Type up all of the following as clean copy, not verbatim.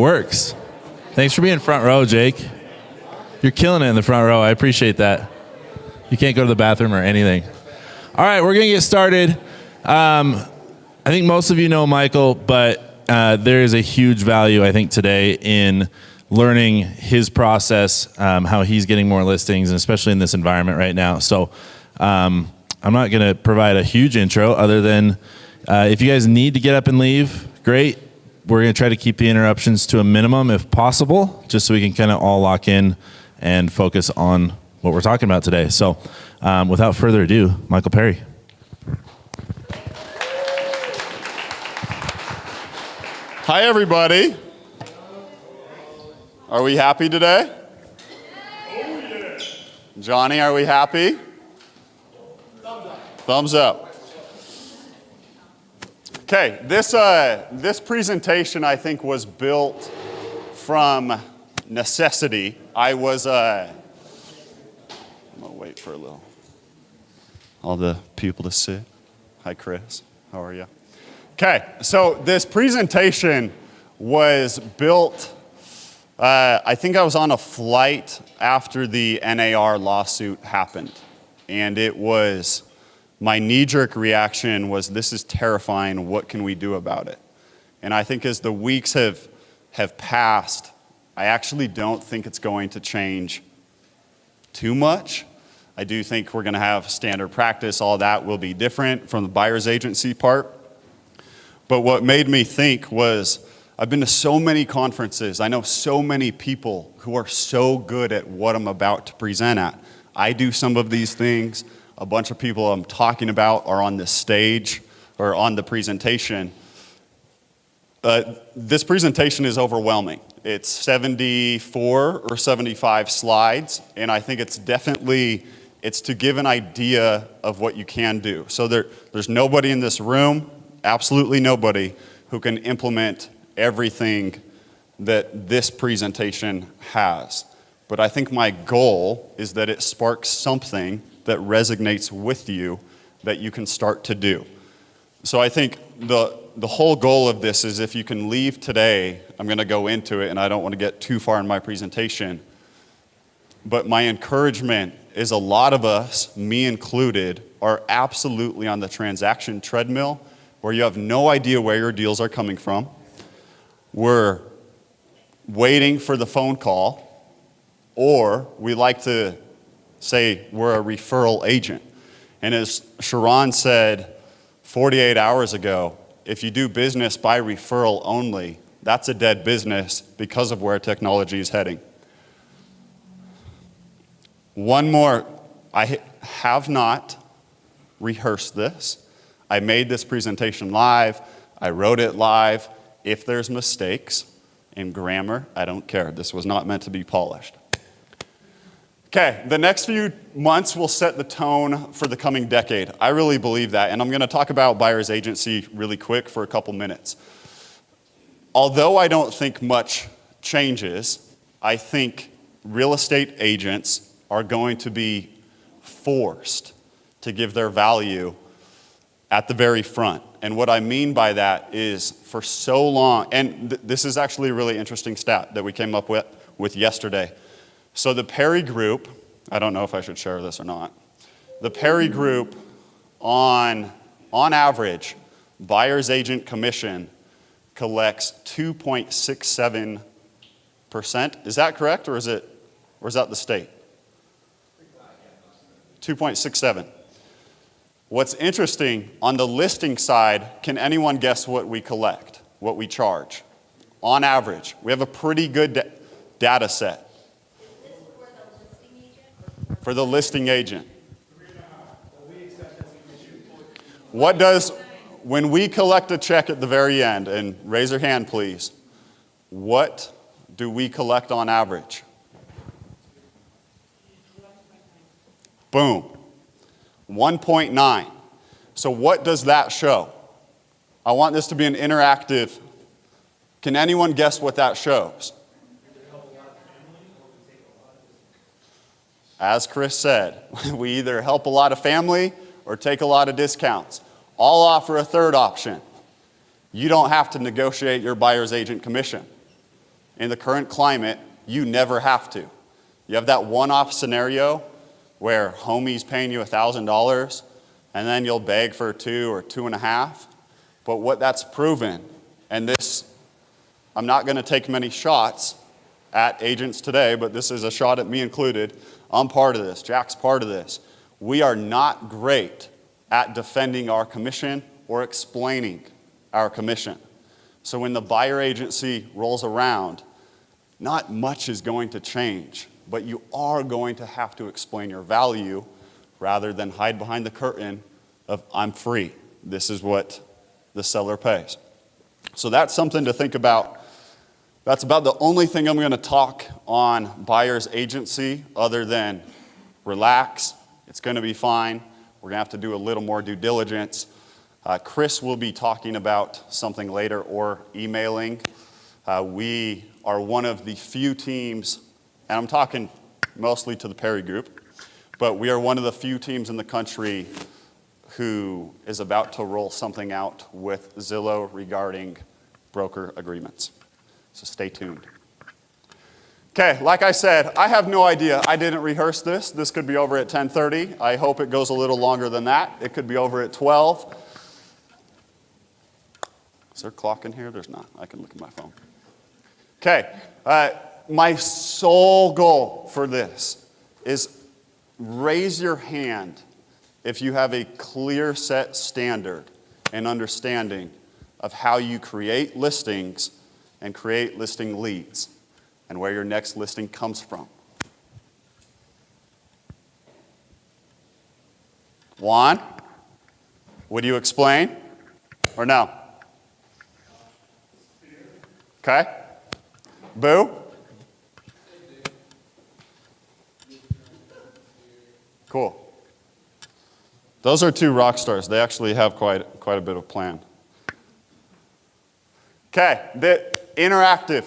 works. Thanks for being front row, Jake. You're killing it in the front row. I appreciate that. You can't go to the bathroom or anything. All right, we're going to get started. I think most of you know Michael, but there is a huge value, I think, today in learning his process, how he's getting more listings, and especially in this environment right now. So I'm not going to provide a huge intro other than if you guys need to get up and leave, great. We're going to try to keep the interruptions to a minimum if possible, just so we can kind of all lock in and focus on what we're talking about today. So without further ado, Michael Perry. Hi, everybody. Are we happy today? Johnny, are we happy? Thumbs up. Okay, this presentation, I think, was built from necessity. I'm gonna wait for all the people to sit. Hi, Chris. How are you? Okay, so this presentation was built, I think I was on a flight after the NAR lawsuit happened, and my knee-jerk reaction was, this is terrifying, what can we do about it? And I think as the weeks have passed, I actually don't think it's going to change too much. I do think we're gonna have standard practice, all that will be different from the buyer's agency part. But what made me think was, I've been to so many conferences, I know so many people who are so good at what I'm about to present at. I do some of these things. A bunch of people I'm talking about are on this stage or on the presentation. This presentation is overwhelming. It's 74 or 75 slides, and I think it's to give an idea of what you can do. So there's nobody in this room, absolutely nobody, who can implement everything that this presentation has. But I think my goal is that it sparks something that resonates with you that you can start to do. So I think the whole goal of this is, if you can leave today, I'm gonna go into it and I don't wanna get too far in my presentation, but my encouragement is a lot of us, me included, are absolutely on the transaction treadmill where you have no idea where your deals are coming from. We're waiting for the phone call, or we like to say we're a referral agent. And as Sharon said 48 hours ago, if you do business by referral only, that's a dead business because of where technology is heading. One more, I have not rehearsed this. I made this presentation live, I wrote it live. If there's mistakes in grammar, I don't care. This was not meant to be polished. Okay, the next few months will set the tone for the coming decade. I really believe that, and I'm gonna talk about buyer's agency really quick for a couple minutes. Although I don't think much changes, I think real estate agents are going to be forced to give their value at the very front. And what I mean by that is, for so long, and this is actually a really interesting stat that we came up with yesterday. So the Perry Group, I don't know if I should share this or not. The Perry Group, on average, buyer's agent commission collects 2.67%. Is that correct, or is that the state? 2.67. What's interesting, on the listing side, can anyone guess what we collect, what we charge? On average, we have a pretty good data set. For the listing agent. When we collect a check at the very end, and raise your hand please, what do we collect on average? Boom, 1.9. So what does that show? I want this to be an interactive. Can anyone guess what that shows? As Chris said, we either help a lot of family or take a lot of discounts. I'll offer a third option. You don't have to negotiate your buyer's agent commission. in the current climate, you never have to. You have that one-off scenario where homie's paying you $1,000 and then you'll beg for 2 or 2.5. But what that's proven, and this, I'm not going to take many shots at agents today, but this is a shot at me included. I'm part of this. Jack's part of this. We are not great at defending our commission or explaining our commission. So when the buyer agency rolls around, not much is going to change, but you are going to have to explain your value rather than hide behind the curtain of I'm free. This is what the seller pays. So that's something to think about. That's about the only thing I'm going to talk on buyer's agency other than relax. It's going to be fine. We're going to have to do a little more due diligence. Chris will be talking about something later or emailing. We are one of the few teams, and I'm talking mostly to the Perry Group, but we are one of the few teams in the country who is about to roll something out with Zillow regarding broker agreements. So stay tuned. Okay, like I said, I have no idea. I didn't rehearse this. This could be over at 10:30. I hope it goes a little longer than that. It could be over at 12. Is there a clock in here? There's not. I can look at my phone. Okay, my sole goal for this is raise your hand if you have a clear set standard and understanding of how you create listings and create listing leads and where your next listing comes from. Juan, would you explain or no? Okay. Boo? Cool. Those are two rock stars. They actually have quite a bit of plan. Okay, the interactive.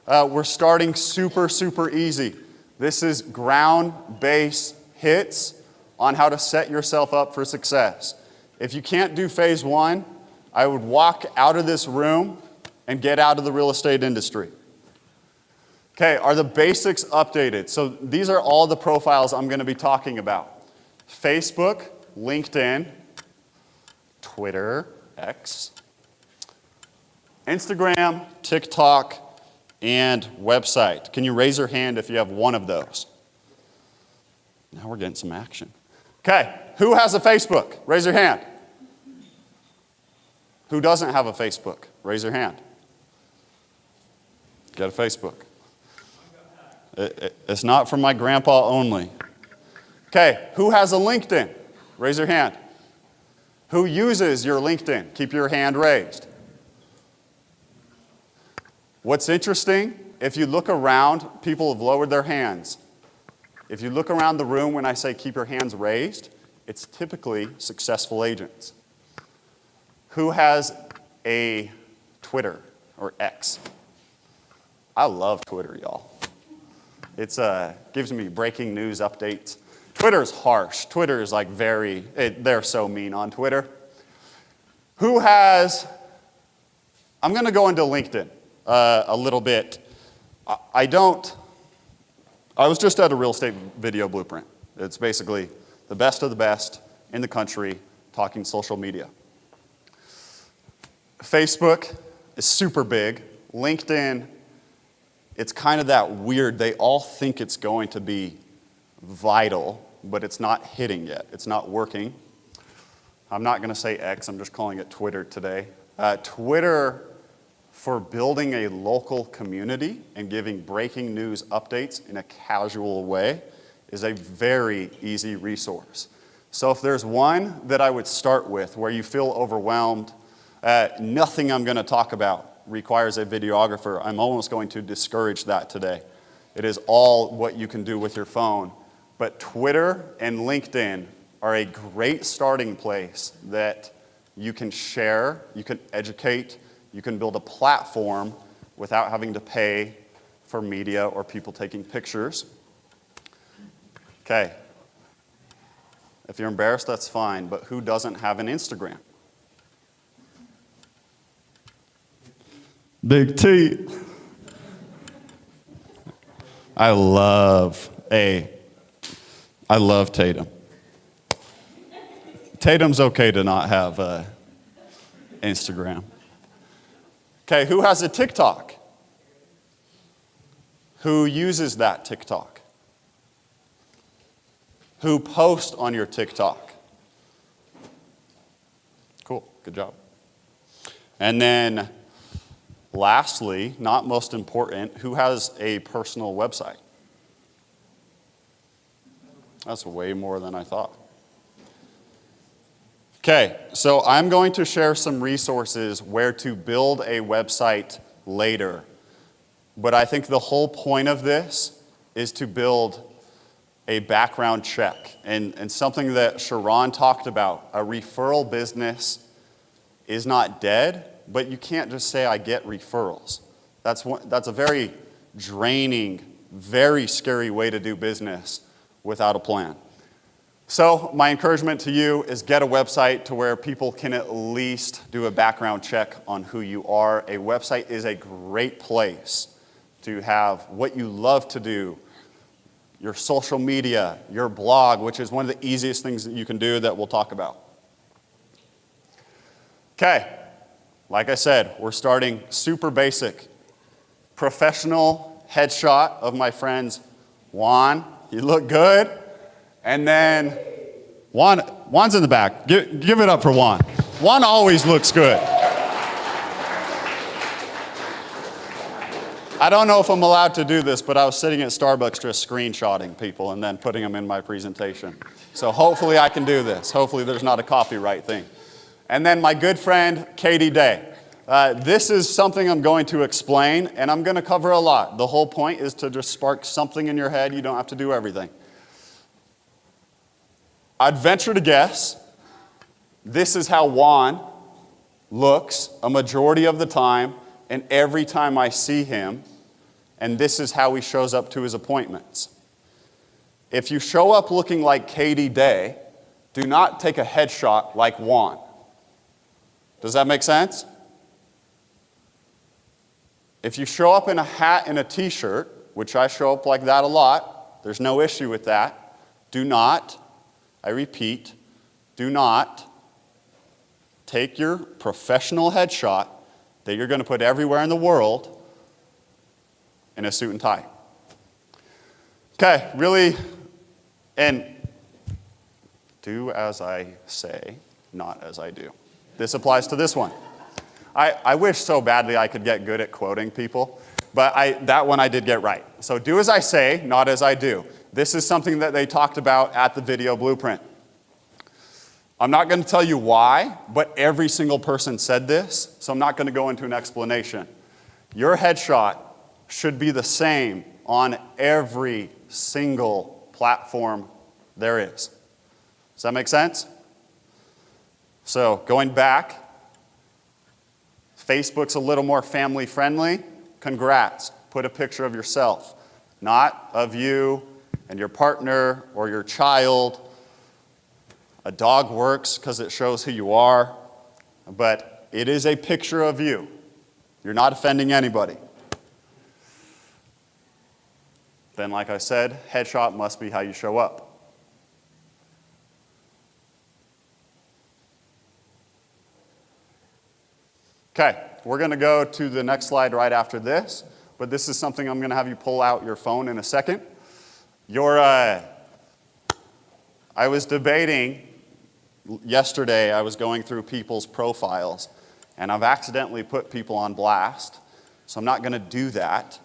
We're starting super easy. This is ground base hits on how to set yourself up for success. If you can't do phase 1, I would walk out of this room and get out of the real estate industry. Okay, are the basics updated? So these are all the profiles I'm going to be talking about. Facebook, LinkedIn, Twitter, X, Instagram, TikTok, and website. Can you raise your hand if you have one of those? Now we're getting some action. Okay, who has a Facebook? Raise your hand. Who doesn't have a Facebook? Raise your hand. Get a Facebook. It's not for my grandpa only. Okay, who has a LinkedIn? Raise your hand. Who uses your LinkedIn? Keep your hand raised. What's interesting, if you look around, people have lowered their hands. If you look around the room when I say keep your hands raised, it's typically successful agents. Who has a Twitter or X? I love Twitter, y'all. It gives me breaking news updates. Twitter's harsh. Twitter is like they're so mean on Twitter. Who has, I'm going to go into LinkedIn a little bit. I was just at a real estate video blueprint. It's basically the best of the best in the country talking social media. Facebook is super big. LinkedIn, it's kind of that weird, they all think it's going to be vital, but it's not hitting yet. It's not working. I'm not going to say X, I'm just calling it Twitter today. Twitter, for building a local community and giving breaking news updates in a casual way, is a very easy resource. So if there's one that I would start with where you feel overwhelmed, nothing I'm going to talk about requires a videographer. I'm almost going to discourage that today. It is all what you can do with your phone. But Twitter and LinkedIn are a great starting place that you can share, you can educate, you can build a platform without having to pay for media or people taking pictures. Okay. If you're embarrassed, that's fine, but who doesn't have an Instagram? Big T. I love Tatum. Tatum's okay to not have Instagram. Okay, who has a TikTok? Who uses that TikTok? Who posts on your TikTok? Cool, good job. And then lastly, not most important, who has a personal website? That's way more than I thought. Okay, so I'm going to share some resources where to build a website later. But I think the whole point of this is to build a background check. And something that Sharon talked about, a referral business is not dead, but you can't just say, I get referrals. That's a very draining, very scary way to do business without a plan. So my encouragement to you is get a website to where people can at least do a background check on who you are. A website is a great place to have what you love to do, your social media, your blog, which is one of the easiest things that you can do that we'll talk about. Okay, like I said, we're starting super basic. Professional headshot of my friends Juan. You look good. And then Juan's in the back. Give it up for Juan. Juan always looks good. I don't know if I'm allowed to do this, but I was sitting at Starbucks just screenshotting people and then putting them in my presentation. So hopefully I can do this. Hopefully there's not a copyright thing. And then my good friend, Katie Day. This is something I'm going to explain, and I'm going to cover a lot. The whole point is to just spark something in your head. You don't have to do everything. I'd venture to guess this is how Juan looks a majority of the time, and every time I see him, and this is how he shows up to his appointments. If you show up looking like Katie Day, do not take a headshot like Juan. Does that make sense? If you show up in a hat and a t-shirt, which I show up like that a lot, there's no issue with that. Do not, I repeat, do not take your professional headshot that you're going to put everywhere in the world in a suit and tie. Okay, really, and do as I say, not as I do. This applies to this one. I wish so badly I could get good at quoting people, but that one I did get right. So do as I say, not as I do. This is something that they talked about at the video blueprint. I'm not going to tell you why, but every single person said this, so I'm not going to go into an explanation. Your headshot should be the same on every single platform there is. Does that make sense? So going back, Facebook's a little more family friendly. Congrats. Put a picture of yourself, not of you and your partner or your child. A dog works because it shows who you are, but it is a picture of you. You're not offending anybody. Then, like I said, headshot must be how you show up. Okay, we're going to go to the next slide right after this, but this is something I'm going to have you pull out your phone in a second. I was debating yesterday, I was going through people's profiles, and I've accidentally put people on blast, so I'm not going to do that.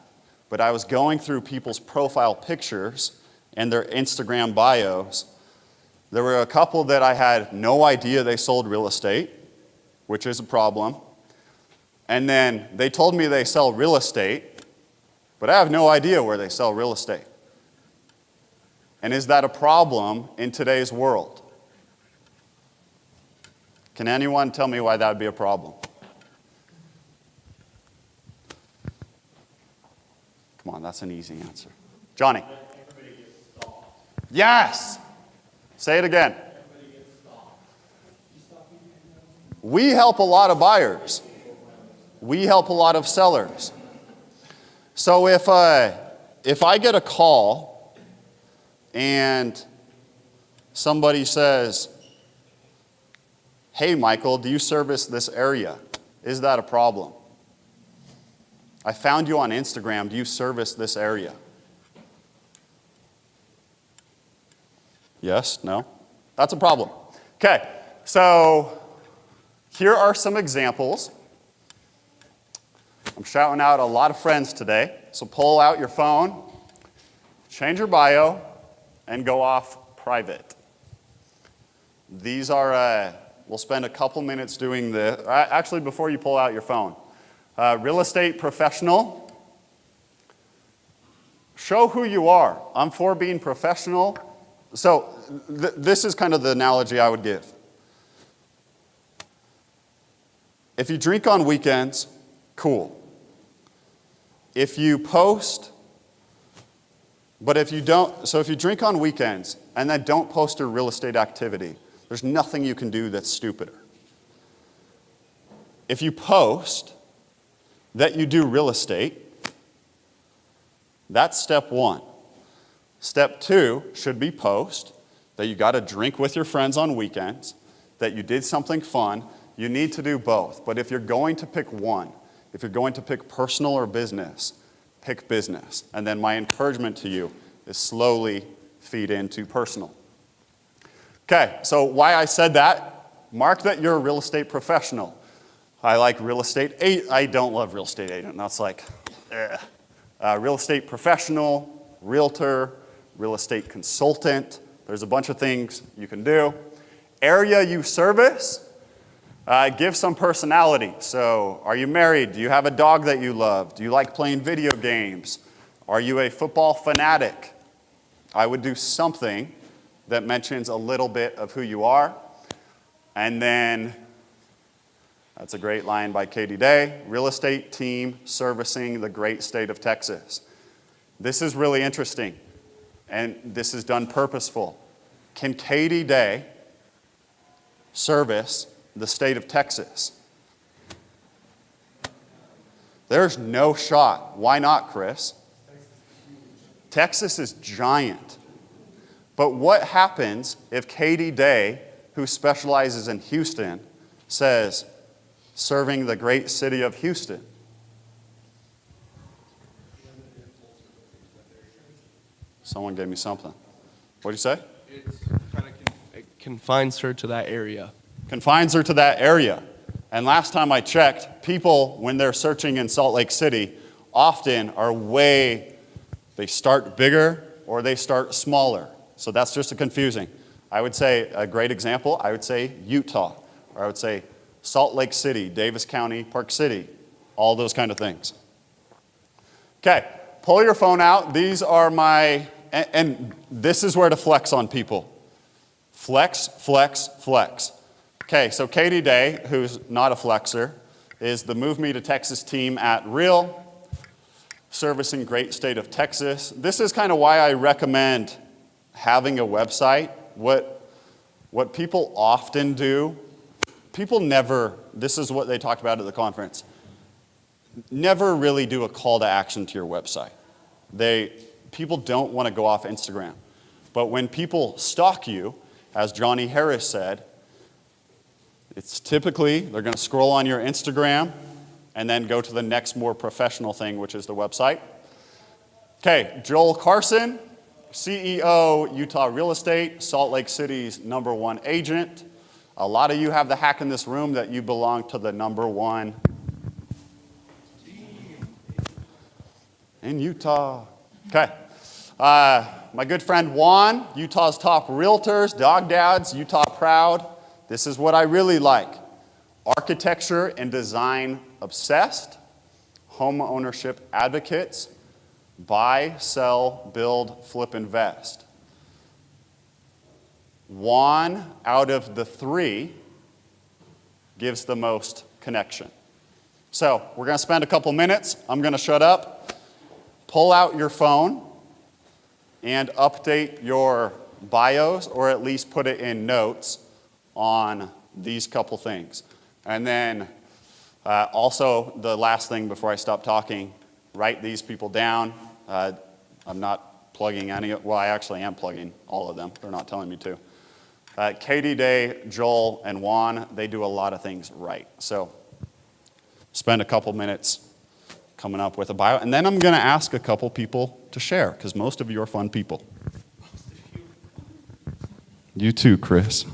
But I was going through people's profile pictures and their Instagram bios. There were a couple that I had no idea they sold real estate, which is a problem. And then they told me they sell real estate, but I have no idea where they sell real estate. And is that a problem in today's world? Can anyone tell me why that would be a problem? Come on, that's an easy answer. Johnny. Everybody gets stalked. Yes. Say it again. Everybody gets stalked. We help a lot of buyers. We help a lot of sellers. So if if I get a call and somebody says, hey, Michael, do you service this area? Is that a problem? I found you on Instagram. Do you service this area? Yes? No? That's a problem. Okay, so here are some examples. I'm shouting out a lot of friends today, so pull out your phone, change your bio, and go off private. These are, we'll spend a couple minutes doing this. Actually, before you pull out your phone. Real estate professional. Show who you are. I'm for being professional. So this is kind of the analogy I would give. If you drink on weekends, cool. If you post, but if you don't, so if you drink on weekends and then don't post your real estate activity, there's nothing you can do that's stupider. If you post that you do real estate, that's step one. Step two should be post that you got to drink with your friends on weekends, that you did something fun. You need to do both. But if you're going to pick one, if you're going to pick personal or business, pick business. And then my encouragement to you is slowly feed into personal. Okay, so why I said that, mark that you're a real estate professional. I like real estate agent. I don't love real estate agent. That's like, real estate professional, realtor, real estate consultant. There's a bunch of things you can do. Area you service, give some personality. So, are you married? Do you have a dog that you love? Do you like playing video games? Are you a football fanatic? I would do something that mentions a little bit of who you are. And then, that's a great line by Katie Day, real estate team servicing the great state of Texas. This is really interesting, and this is done purposeful. Can Katie Day service the state of Texas? There's no shot. Why not, Chris? Texas is giant. But what happens if Katie Day, who specializes in Houston, says, serving the great city of Houston? Someone gave me something. What did you say? It confines her to that area. Confines her to that area. And last time I checked, people, when they're searching in Salt Lake City, often are they start bigger or they start smaller. So that's just a confusing. I would say a great example, I would say Utah, or I would say Salt Lake City, Davis County, Park City, all those kind of things. Okay, pull your phone out. These are and this is where to flex on people. Flex, flex, flex. Okay, so Katie Day, who's not a flexer, is the Move Me to Texas team at Real, servicing great state of Texas. This is kind of why I recommend having a website. What people often do, people never, this is what they talked about at the conference, never really do a call to action to your website. People don't want to go off Instagram. But when people stalk you, as Johnny Harris said, it's typically, they're going to scroll on your Instagram and then go to the next more professional thing, which is the website. Okay, Joel Carson, CEO, Utah Real Estate, Salt Lake City's #1 agent. A lot of you have the hack in this room that you belong to the #1 in Utah. Okay. My good friend Juan, Utah's top realtors, dog dads, Utah proud. This is what I really like. Architecture and design obsessed, home ownership advocates, buy, sell, build, flip, invest. One out of the three gives the most connection. So we're going to spend a couple minutes. I'm going to shut up. Pull out your phone and update your bios, or at least put it in notes on these couple things. And then also the last thing before I stop talking, write these people down. I'm not plugging any, well, I actually am plugging all of them. They're not telling me to. Katie Day, Joel, and Juan, they do a lot of things right. So spend a couple minutes coming up with a bio, and then I'm going to ask a couple people to share, because most of you are fun people. You too, Chris.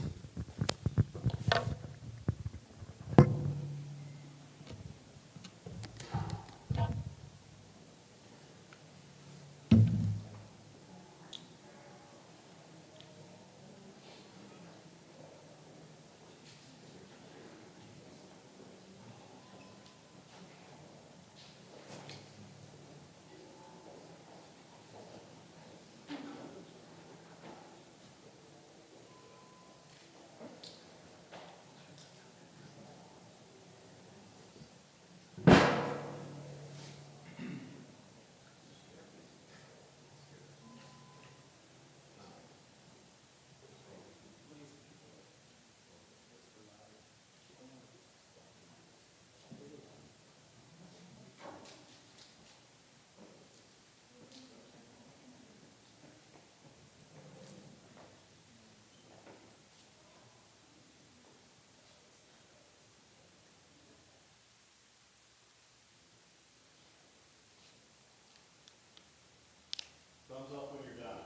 Thumbs up when you're done.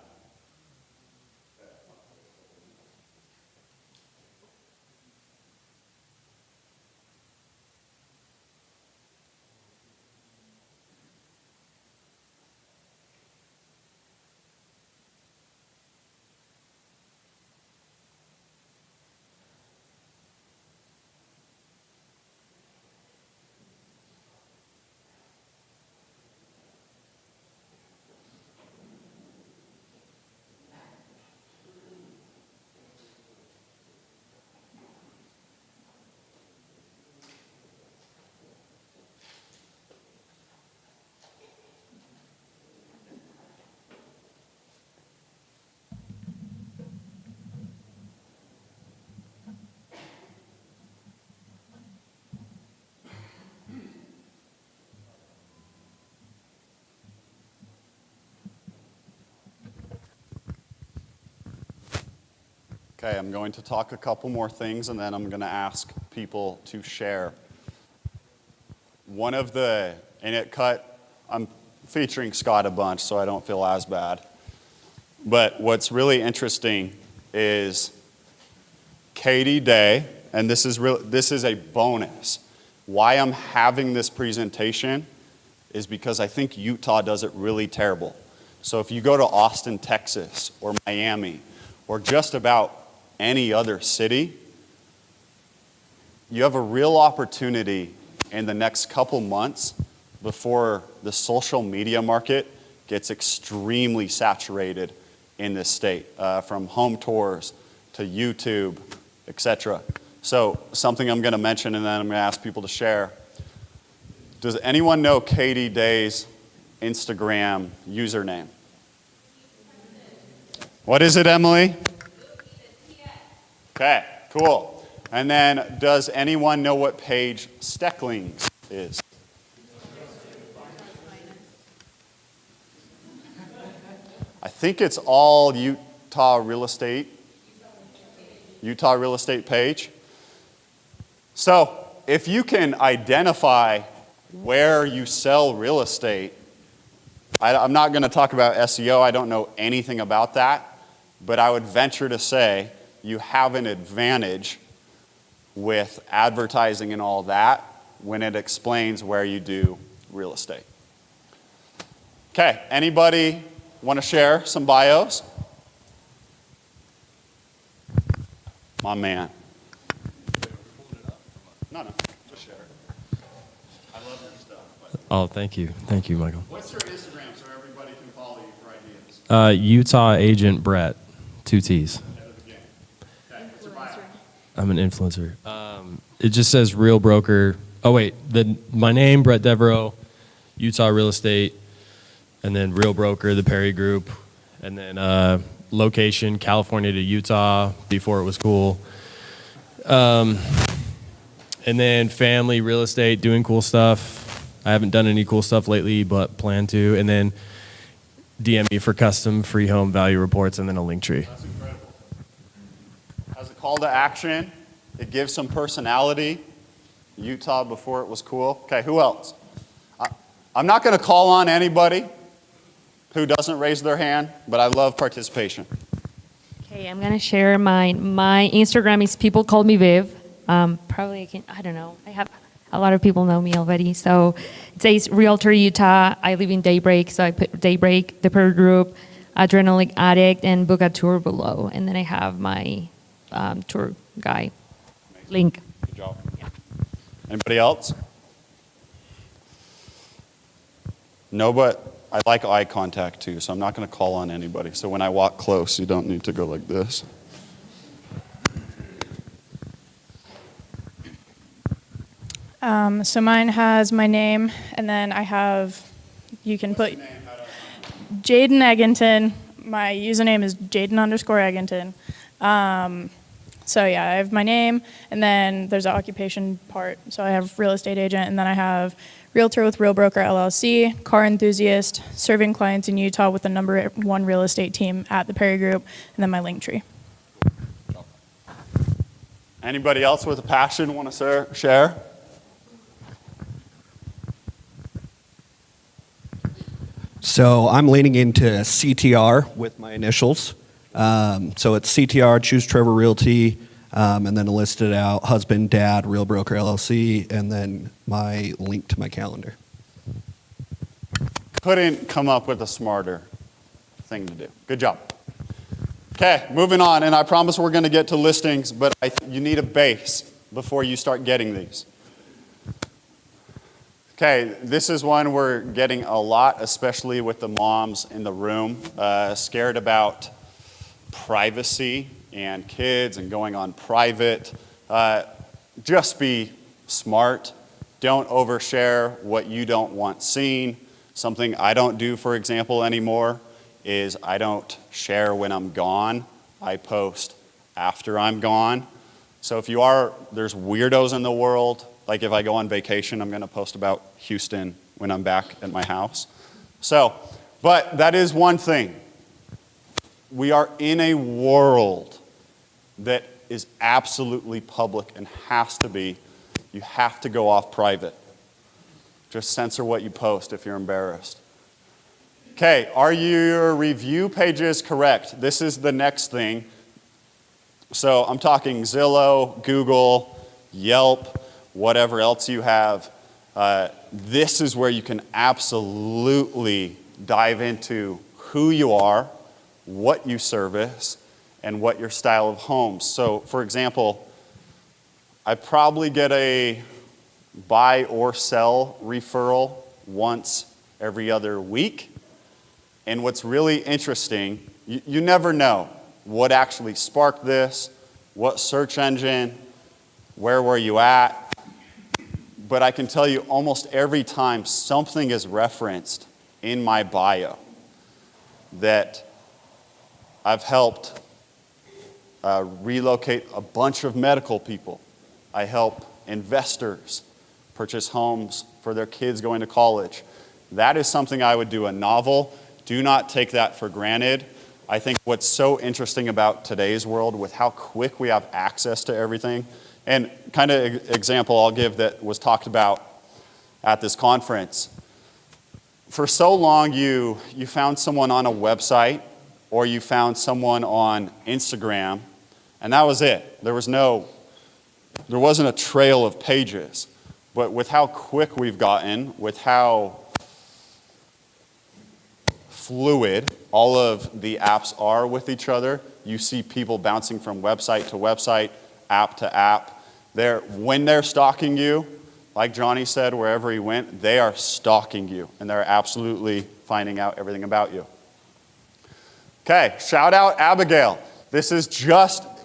Okay, I'm going to talk a couple more things, and then I'm going to ask people to share. One of the, I'm featuring Scott a bunch, so I don't feel as bad. But what's really interesting is Katie Day, and this is a bonus. Why I'm having this presentation is because I think Utah does it really terrible. So if you go to Austin, Texas, or Miami, or just about any other city, you have a real opportunity in the next couple months before the social media market gets extremely saturated in this state, from home tours to YouTube, etc. So something I'm going to mention, and then I'm going to ask people to share. Does anyone know Katie Day's Instagram username? What is it, Emily? Okay, cool. And then, does anyone know what Paige Stecklings is? I think it's all Utah real estate page. So, if you can identify where you sell real estate, I'm not going to talk about SEO. I don't know anything about that, but I would venture to say you have an advantage with advertising and all that when it explains where you do real estate. Okay, anybody want to share some bios? My man. No, just share it. I love your stuff. But Oh, thank you. Thank you, Michael. what's your Instagram so everybody can follow you for ideas? Utah Agent Brett, 2 T's. Head of the game. Okay, what's your bio? I'm an influencer. It just says Real Broker. Oh, wait. My name, Brett Devereaux, Utah Real Estate, and then Real Broker, the Perry Group, and then location, California to Utah before it was cool. And then family, real estate, doing cool stuff. I haven't done any cool stuff lately, but plan to. And then DM me for custom free home value reports and then a link tree. That's incredible. As a call to action, it gives some personality. Utah before it was cool. Okay, who else? I'm not going to call on anybody who doesn't raise their hand, but I love participation. Okay, I'm gonna share mine. My Instagram is people call me Viv. Probably I don't know. I have a lot of people know me already. So it says Realtor Utah. I live in Daybreak, so I put Daybreak, the Peer Group, Adrenaline Addict, and book a tour below. And then I have my tour guy link. Good job. Anybody else? No, but I like eye contact too, so I'm not going to call on anybody. So when I walk close, you don't need to go like this. So mine has my name, and then I have, you can put Jaden Egginton. My username is Jaden_Egginton. So yeah, I have my name, and then there's an occupation part. So I have real estate agent, and then I have realtor with Real Broker LLC, car enthusiast, serving clients in Utah with the #1 real estate team at the Perry Group, and then my link tree. Anybody else with a passion want to share? So I'm leaning into CTR with my initials. So it's CTR, Choose Trevor Realty, and then listed out husband, dad, Real Broker LLC, and then my link to my calendar. Couldn't come up with a smarter thing to do. Good job. Okay, moving on, and I promise we're going to get to listings, but you need a base before you start getting these. Okay, this is one we're getting a lot, especially with the moms in the room, scared about privacy and kids and going on private. Just be smart. Don't overshare what you don't want seen. Something I don't do, for example, anymore is I don't share when I'm gone. I post after I'm gone. So if there's weirdos in the world. Like if I go on vacation, I'm going to post about Houston when I'm back at my house. But that is one thing. We are in a world that is absolutely public and has to be. You have to go off private. Just censor what you post if you're embarrassed. Okay, are your review pages correct? This is the next thing. So I'm talking Zillow, Google, Yelp, whatever else you have. This is where you can absolutely dive into who you are, what you service, and what your style of homes. So for example, I probably get a buy or sell referral once every other week. And what's really interesting, you never know what actually sparked this, what search engine, where were you at. But I can tell you almost every time something is referenced in my bio that I've helped relocate a bunch of medical people. I help investors purchase homes for their kids going to college. That is something I would do a novel. Do not take that for granted. I think what's so interesting about today's world with how quick we have access to everything, and kind of example I'll give that was talked about at this conference. For so long, you found someone on a website or you found someone on Instagram, and that was it. There wasn't a trail of pages. But with how quick we've gotten, with how fluid all of the apps are with each other, you see people bouncing from website to website, app to app. When they're stalking you, like Johnny said, wherever he went, they are stalking you, and they're absolutely finding out everything about you. Okay, shout out Abigail. This is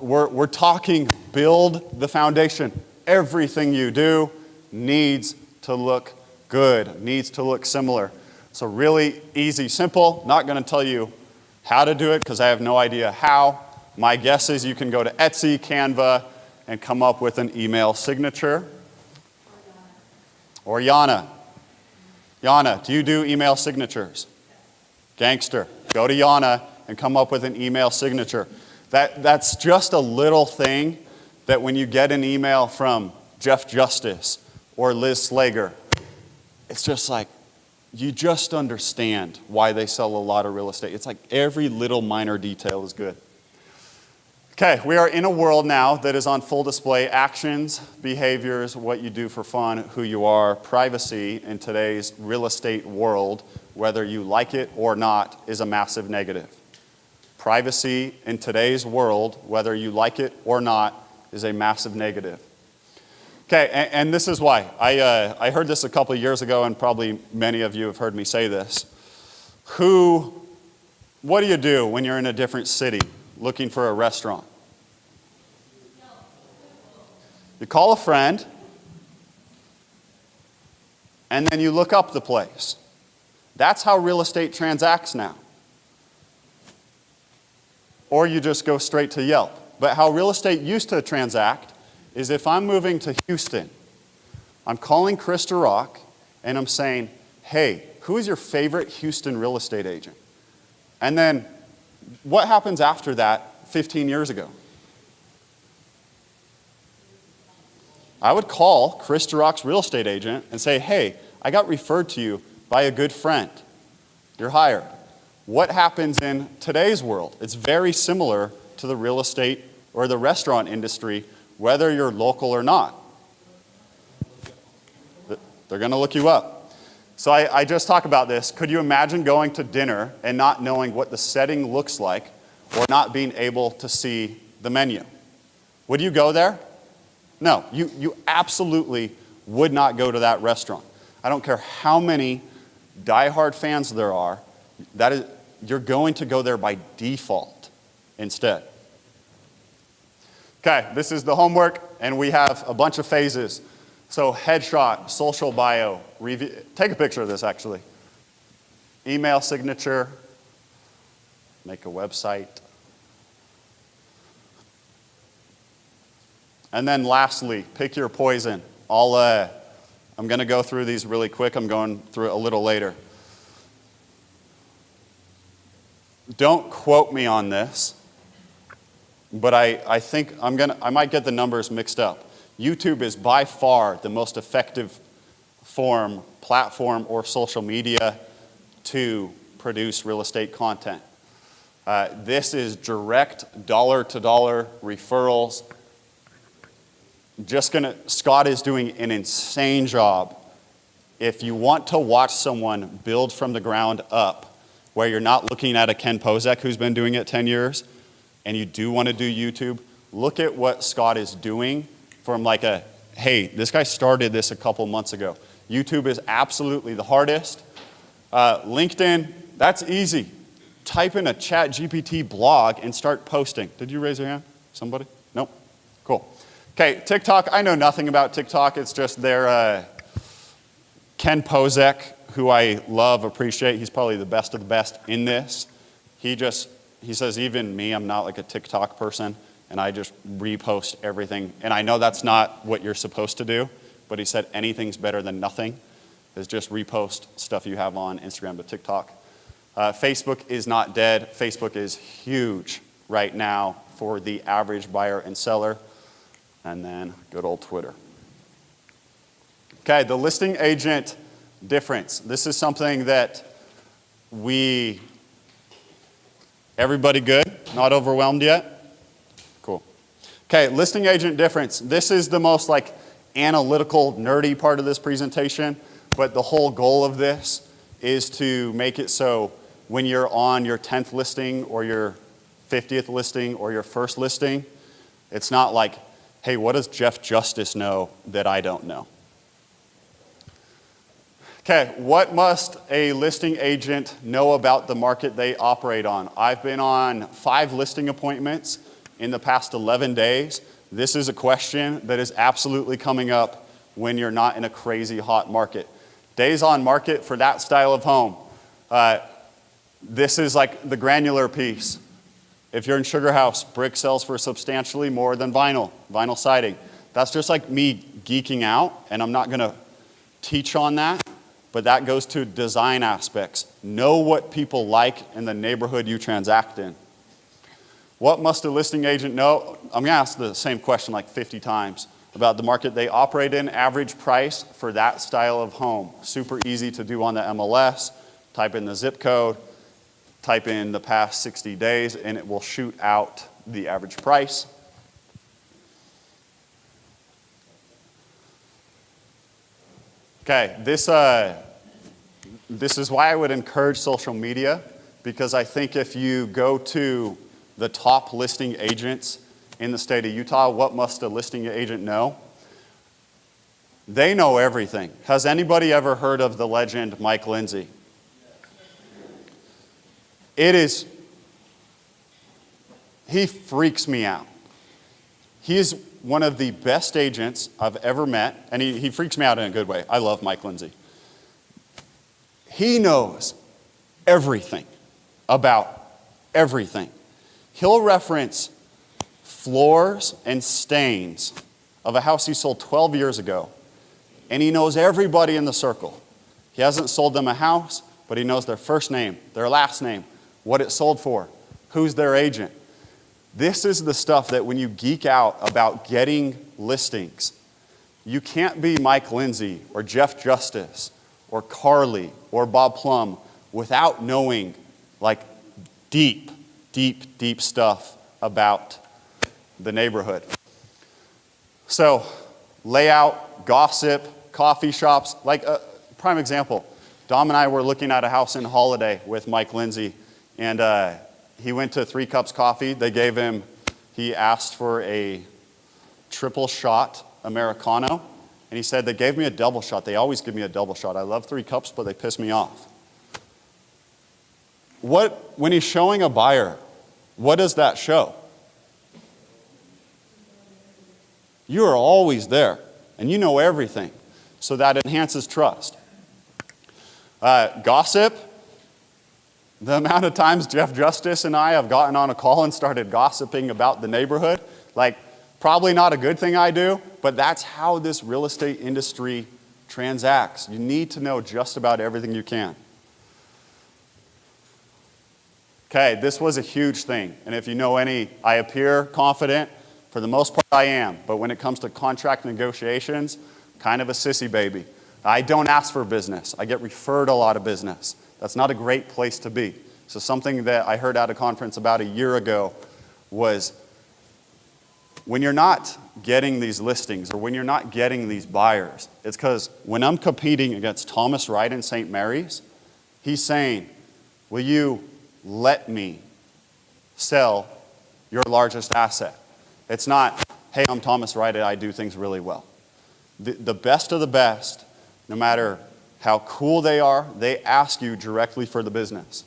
we're talking build the foundation. Everything you do needs to look good, needs to look similar. So really easy, simple. Not going to tell you how to do it because I have no idea how. My guess is you can go to Etsy, Canva, and come up with an email signature. Or Yana. Yana, do you do email signatures? Gangster. Go to Yana and come up with an email signature. That's just a little thing that when you get an email from Jeff Justice or Liz Slager, it's just like, you just understand why they sell a lot of real estate. It's like every little minor detail is good. Okay, we are in a world now that is on full display. Actions, behaviors, what you do for fun, who you are, privacy in today's real estate world, whether you like it or not, is a massive negative. Privacy in today's world, whether you like it or not, is a massive negative. Okay, and this is why. I heard this a couple of years ago, and probably many of you have heard me say this. What do you do when you're in a different city looking for a restaurant? You call a friend, and then you look up the place. That's how real estate transacts now. Or you just go straight to Yelp. But how real estate used to transact is if I'm moving to Houston, I'm calling Chris DeRock and I'm saying, hey, who is your favorite Houston real estate agent? And then what happens after that 15 years ago? I would call Chris DeRock's real estate agent and say, hey, I got referred to you by a good friend. You're hired. What happens in today's world? It's very similar to the real estate or the restaurant industry, whether you're local or not. They're going to look you up. So I just talked about this. Could you imagine going to dinner and not knowing what the setting looks like or not being able to see the menu? Would you go there? No, you absolutely would not go to that restaurant. I don't care how many diehard fans there are, you're going to go there by default instead. Okay, this is the homework, and we have a bunch of phases. So headshot, social bio, review. Take a picture of this, actually. Email signature, make a website. And then lastly, pick your poison. I'm going to go through these really quick. I'm going through it a little later. Don't quote me on this, but I think I might get the numbers mixed up. YouTube is by far the most effective platform, or social media to produce real estate content. This is direct dollar-to-dollar referrals. Scott is doing an insane job. If you want to watch someone build from the ground up, where you're not looking at a Ken Pozek who's been doing it 10 years, and you do want to do YouTube, look at what Scott is doing from hey, this guy started this a couple months ago. YouTube is absolutely the hardest. LinkedIn, that's easy. Type in a ChatGPT blog and start posting. Did you raise your hand? Somebody? Nope. Cool. Okay, TikTok, I know nothing about TikTok. It's just their Ken Pozek, who I love, appreciate. He's probably the best of the best in this. He says, even me, I'm not like a TikTok person, and I just repost everything. And I know that's not what you're supposed to do, but he said anything's better than nothing, is just repost stuff you have on Instagram to TikTok. Facebook is not dead. Facebook is huge right now for the average buyer and seller. And then good old Twitter. Okay, the listing agent difference. This is something that everybody good? Not overwhelmed yet? Cool. Okay, listing agent difference. This is the most analytical, nerdy part of this presentation, but the whole goal of this is to make it so when you're on your 10th listing or your 50th listing or your first listing, it's not like, hey, what does Jeff Justice know that I don't know? Okay, what must a listing agent know about the market they operate on? I've been on 5 listing appointments in the past 11 days. This is a question that is absolutely coming up when you're not in a crazy hot market. Days on market for that style of home. This is like the granular piece. If you're in Sugar House, brick sells for substantially more than vinyl siding. That's just like me geeking out, and I'm not going to teach on that. but that goes to design aspects. Know what people like in the neighborhood you transact in. What must a listing agent know? I'm going to ask the same question like 50 times about the market they operate in, average price for that style of home. Super easy to do on the MLS. Type in the zip code, type in the past 60 days, and it will shoot out the average price. Okay, this is why I would encourage social media, because I think if you go to the top listing agents in the state of Utah, what must a listing agent know? They know everything. Has anybody ever heard of the legend Mike Lindsay? He freaks me out. He is one of the best agents I've ever met, and he freaks me out in a good way. I love Mike Lindsay. He knows everything about everything. He'll reference floors and stains of a house he sold 12 years ago, and he knows everybody in the circle. He hasn't sold them a house, but he knows their first name, their last name, what it sold for, who's their agent. This is the stuff that when you geek out about getting listings, you can't be Mike Lindsay or Jeff Justice or Carly or Bob Plum without knowing like deep stuff about the neighborhood. So layout, gossip, coffee shops, like a prime example. Dom and I were looking at a house in Holiday with Mike Lindsay, and he went to 3 Cups Coffee. He asked for a triple shot Americano, and he said, they gave me a double shot. They always give me a double shot. I love 3 Cups, but they piss me off. When he's showing a buyer, what does that show? You are always there, and you know everything. So that enhances trust. Gossip. The amount of times Jeff Justice and I have gotten on a call and started gossiping about the neighborhood, like probably not a good thing I do, but that's how this real estate industry transacts. You need to know just about everything you can. Okay, this was a huge thing. And if you know I appear confident. For the most part, I am. But when it comes to contract negotiations, kind of a sissy baby. I don't ask for business. I get referred a lot of business. That's not a great place to be. So something that I heard at a conference about a year ago was when you're not getting these listings or when you're not getting these buyers, it's because when I'm competing against Thomas Wright in St. Mary's, he's saying, will you let me sell your largest asset? It's not, hey, I'm Thomas Wright and I do things really well. The best of the best, no matter how cool they are, they ask you directly for the business.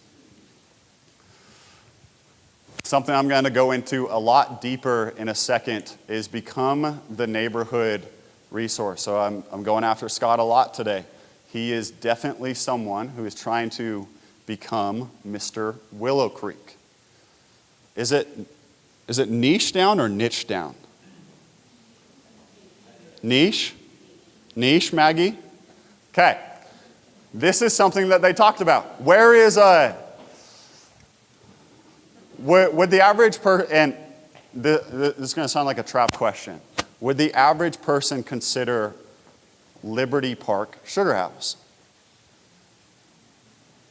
Something I'm going to go into a lot deeper in a second is become the neighborhood resource. So I'm going after Scott a lot today. He is definitely someone who is trying to become Mr. Willow Creek. Is it niche down or niche down? Niche? Niche, Maggie? Okay. This is something that they talked about. Where is would the average and this is going to sound like a trap question. Would the average person consider Liberty Park Sugar House?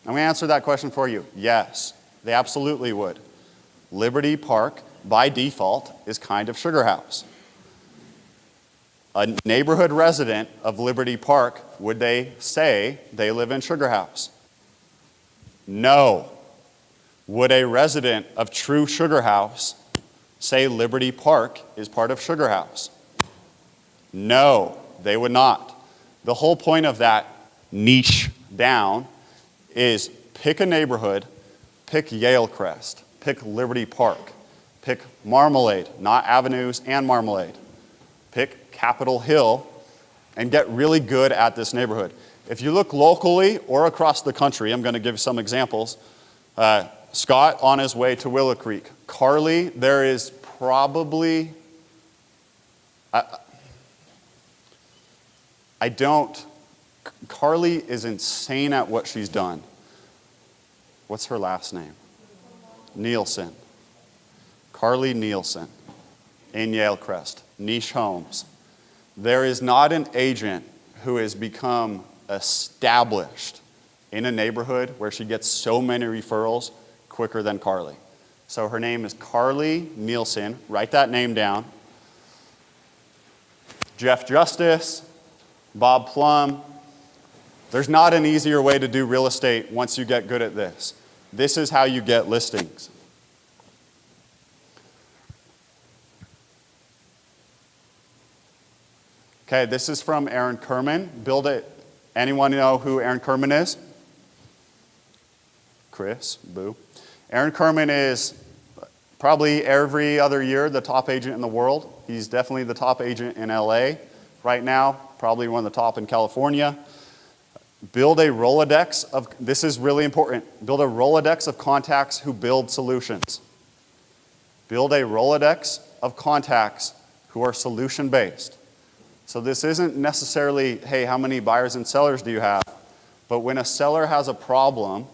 I'm going to answer that question for you. Yes, they absolutely would. Liberty Park, by default, is kind of Sugar House. A neighborhood resident of Liberty Park, would they say they live in Sugar House? No. Would a resident of true Sugar House say Liberty Park is part of Sugar House? No, they would not. The whole point of that niche down is pick a neighborhood, pick Yale Crest, pick Liberty Park, pick Marmalade, not Avenues and Marmalade. Pick Capitol Hill and get really good at this neighborhood. If you look locally or across the country, I'm going to give some examples. Scott on his way to Willow Creek. Carly, there is probably, I don't Carly is insane at what she's done. What's her last name? Nielsen. Carly Nielsen in Yalecrest, Niche Homes. There is not an agent who has become established in a neighborhood where she gets so many referrals quicker than Carly. So her name is Carly Nielsen. Write that name down. Jeff Justice, Bob Plum. There's not an easier way to do real estate once you get good at this. This is how you get listings. Okay, this is from Aaron Kerman. Build It. Anyone know who Aaron Kerman is? Chris, boo. Aaron Kerman is probably every other year the top agent in the world. He's definitely the top agent in LA right now, probably one of the top in California. Build a Rolodex of, this is really important, build a Rolodex of contacts who build solutions. Build a Rolodex of contacts who are solution-based. So this isn't necessarily, hey, how many buyers and sellers do you have? But when a seller has a problem,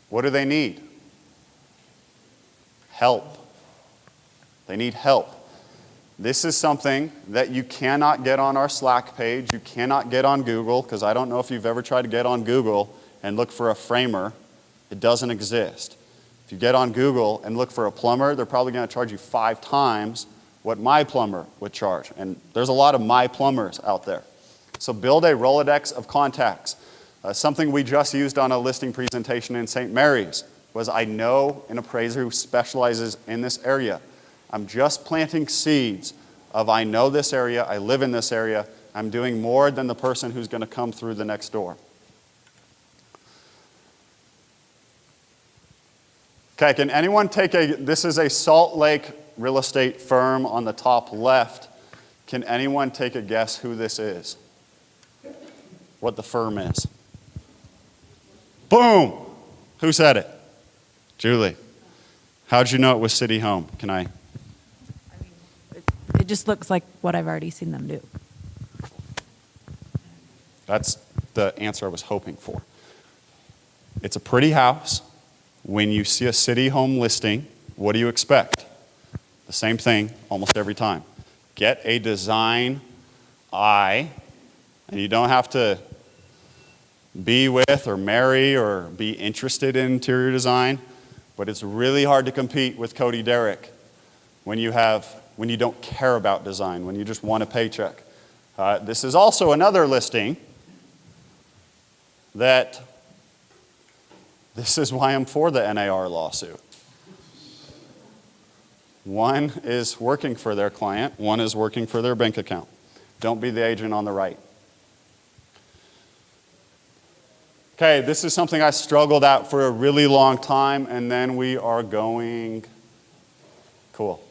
what do they need? Help. They need help. This is something that you cannot get on our Slack page. You cannot get on Google, because I don't know if you've ever tried to get on Google and look for a framer. It doesn't exist. If you get on Google and look for a plumber, they're probably going to charge you 5 times what my plumber would charge. And there's a lot of my plumbers out there. So build a Rolodex of contacts. Something we just used on a listing presentation in St. Mary's was I know an appraiser who specializes in this area. I'm just planting seeds of I know this area, I live in this area, I'm doing more than the person who's going to come through the next door. Okay, can anyone take this is a Salt Lake real estate firm on the top left. Can anyone take a guess who this is? What the firm is? Boom! Who said it? Julie. How'd you know it was City Home? Can I? It just looks like what I've already seen them do. That's the answer I was hoping for. It's a pretty house. When you see a City Home listing, what do you expect? The same thing almost every time. Get a design eye, and you don't have to be with or marry or be interested in interior design, but it's really hard to compete with Cody Derrick when you don't care about design, when you just want a paycheck. This is also another listing that this is why I'm for the NAR lawsuit. One is working for their client, one is working for their bank account. Don't be the agent on the right. Okay, this is something I struggled at for a really long time, and then we are going, cool.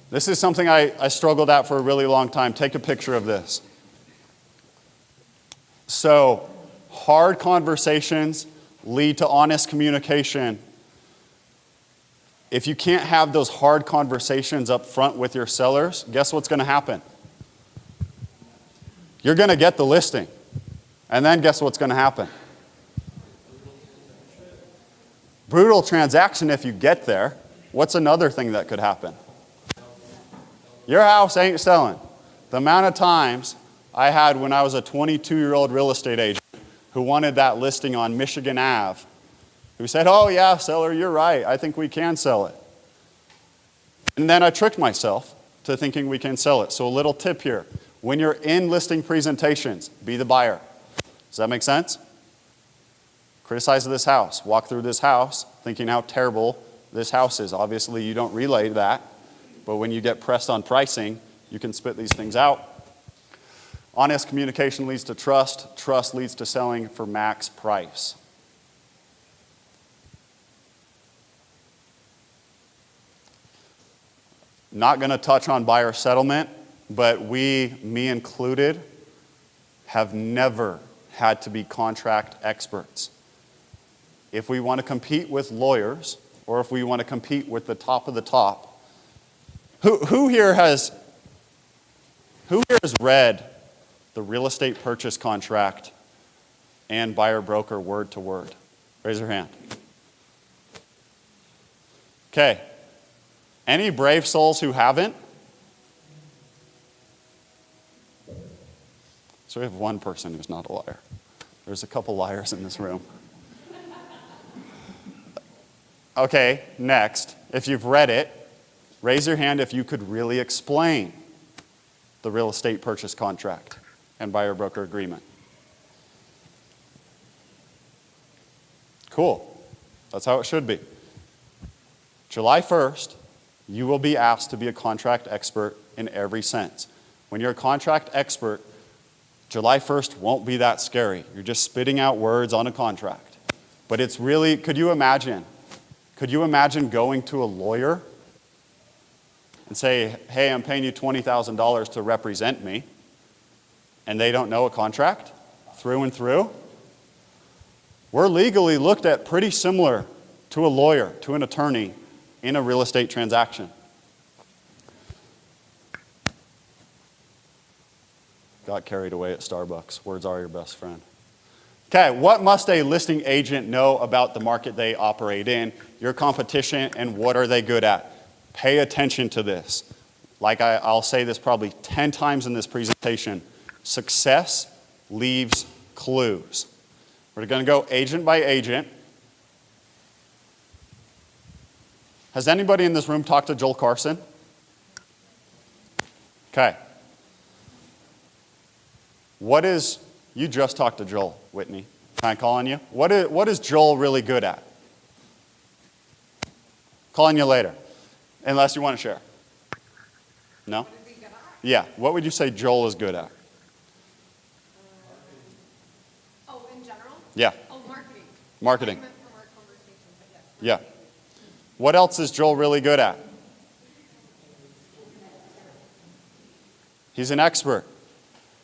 This is something I struggled at for a really long time. Take a picture of this. So, hard conversations lead to honest communication. If you can't have those hard conversations up front with your sellers, guess what's going to happen? You're going to get the listing. And then guess what's going to happen? Brutal transaction if you get there. What's another thing that could happen? Your house ain't selling. The amount of times I had when I was a 22-year-old real estate agent who wanted that listing on Michigan Ave, who said, oh yeah, seller, you're right. I think we can sell it. And then I tricked myself to thinking we can sell it. So a little tip here. When you're in listing presentations, be the buyer. Does that make sense? Criticize this house. Walk through this house thinking how terrible this house is. Obviously, you don't relay that. But when you get pressed on pricing, you can spit these things out. Honest communication leads to trust. Trust leads to selling for max price. Not going to touch on buyer settlement, but we, me included, have never had to be contract experts. If we want to compete with lawyers, or if we want to compete with the top of the top, who here has read the real estate purchase contract and buyer broker word to word? Raise your hand. Okay. Any brave souls who haven't? So we have one person who's not a liar. There's a couple liars in this room. Okay, next. If you've read it, raise your hand if you could really explain the real estate purchase contract and buyer broker agreement. Cool. That's how it should be. July 1st, you will be asked to be a contract expert in every sense. When you're a contract expert, July 1st won't be that scary. You're just spitting out words on a contract. But it's really, could you imagine going to a lawyer and say, hey, I'm paying you $20,000 to represent me, and they don't know a contract through and through? We're legally looked at pretty similar to a lawyer, to an attorney in a real estate transaction. Got carried away at Starbucks. Words are your best friend. Okay, what must a listing agent know about the market they operate in, your competition, and what are they good at? Pay attention to this. Like I'll say this probably 10 times in this presentation. Success leaves clues. We're going to go agent by agent. Has anybody in this room talked to Joel Carson? Okay. You just talked to Joel, Whitney. Can I call on you? What is Joel really good at? Call on you later. Unless you want to share. No? Yeah. What would you say Joel is good at? In general? Yeah. Marketing. Marketing. From our conversation, but Yeah. yes. What else is Joel really good at? He's an expert.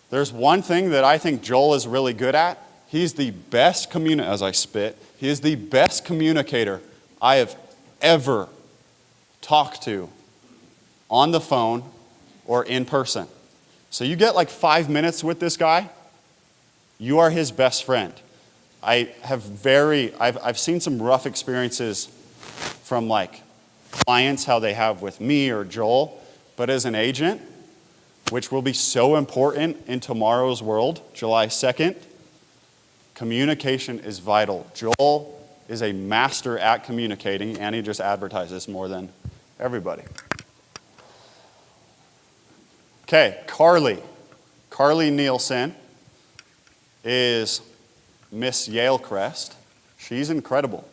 There's one thing that I think Joel is really good at. He's the best he is the best communicator I have ever talked to on the phone or in person. So you get like 5 minutes with this guy, you are his best friend. I've seen some rough experiences from like clients, how they have with me or Joel, but as an agent, which will be so important in tomorrow's world, July 2nd, communication is vital. Joel is a master at communicating, and he just advertises more than everybody. Okay, Carly. Carly Nielsen is Miss Yale Crest. She's incredible.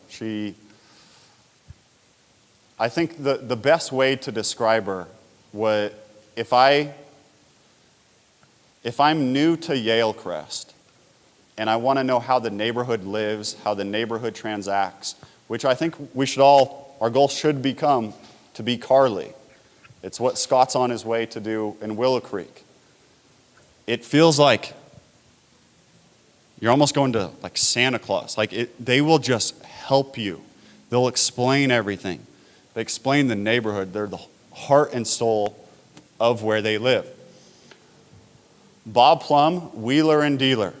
I think the best way to describe her was if I'm new to Yale Crest and I want to know how the neighborhood lives, how the neighborhood transacts, which I think our goal should become to be Carly. It's what Scott's on his way to do in Willow Creek. It feels like you're almost going to like Santa Claus. They will just help you. They'll explain everything. They explain the neighborhood. They're the heart and soul of where they live. Bob Plum, Wheeler and Dealer.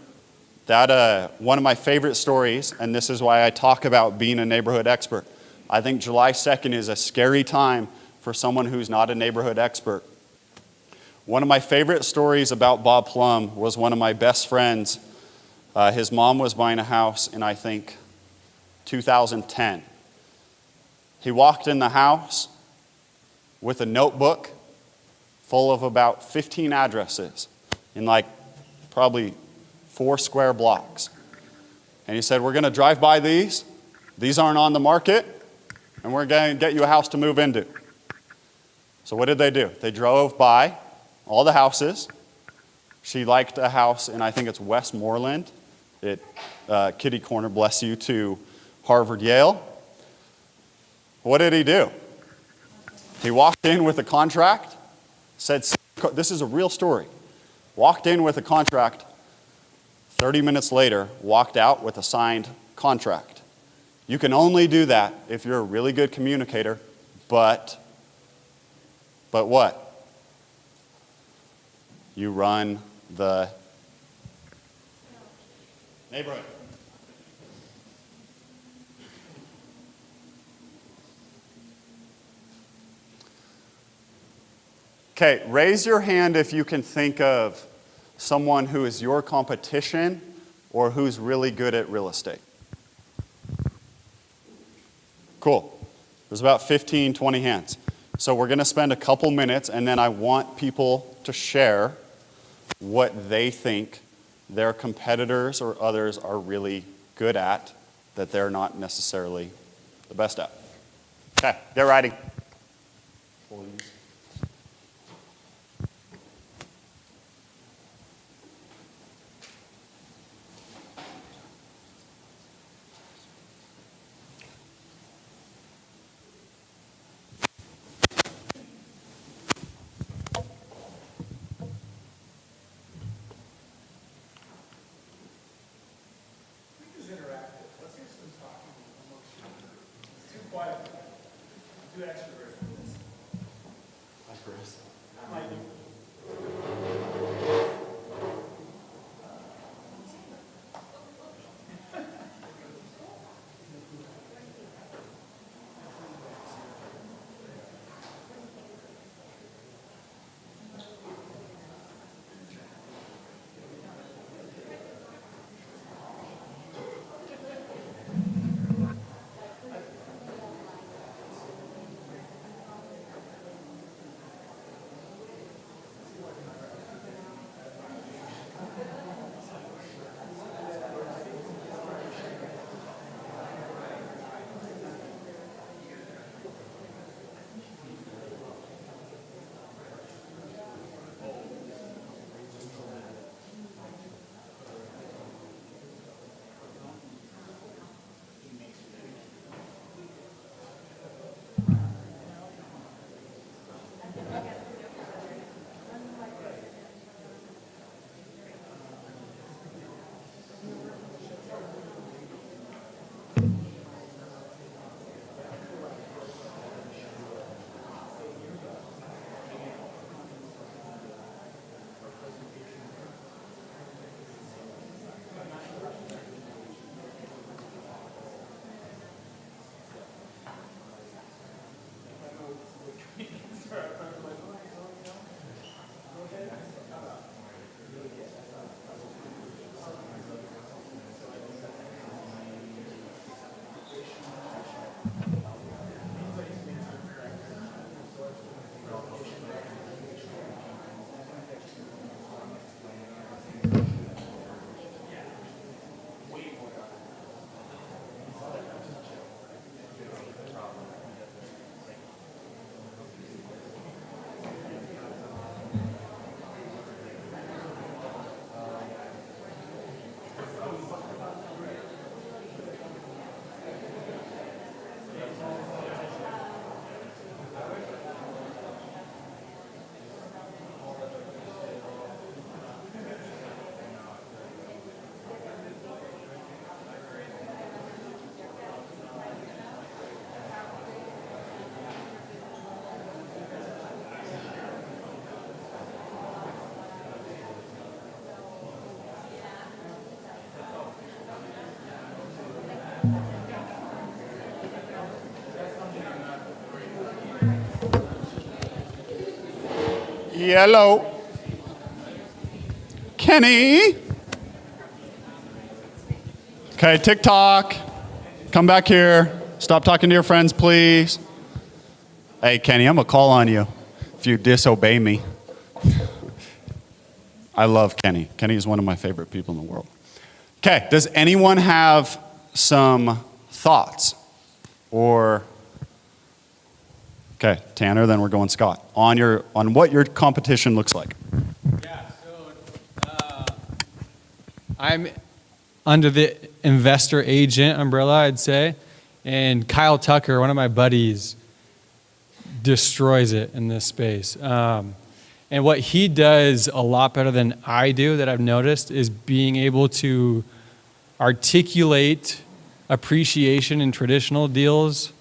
That one of my favorite stories, and this is why I talk about being a neighborhood expert. I think July 2nd is a scary time for someone who's not a neighborhood expert. One of my favorite stories about Bob Plum was one of my best friends. His mom was buying a house in, I think, 2010. He walked in the house with a notebook full of about 15 addresses in like probably 4 square blocks. And he said, we're going to drive by these. These aren't on the market. And we're going to get you a house to move into. So what did they do? They drove by all the houses. She liked a house in, I think it's Westmoreland. Kitty corner, bless you, to Harvard, Yale. What did he do? He walked in with a contract, said, this is a real story. Walked in with a contract, 30 minutes later, walked out with a signed contract. You can only do that if you're a really good communicator, but what? You run the Neighborhood. Okay, raise your hand if you can think of someone who is your competition or who's really good at real estate. Cool. There's about 15, 20 hands. So we're going to spend a couple minutes, and then I want people to share what they think their competitors or others are really good at that they're not necessarily the best at. Okay, get writing. This is interactive. Let's hear some talking amongst you. It's too quiet. Too extroverted for this. Hi, Chris. I might be. Yellow. Kenny. Okay, TikTok. Come back here. Stop talking to your friends, please. Hey, Kenny, I'm going to call on you if you disobey me. I love Kenny. Kenny is one of my favorite people in the world. Okay, does anyone have some thoughts? Or, okay, Tanner, then we're going Scott. On what your competition looks like. Yeah, so I'm under the investor agent umbrella, I'd say. And Kyle Tucker, one of my buddies, destroys it in this space. And what he does a lot better than I do that I've noticed is being able to articulate appreciation in traditional deals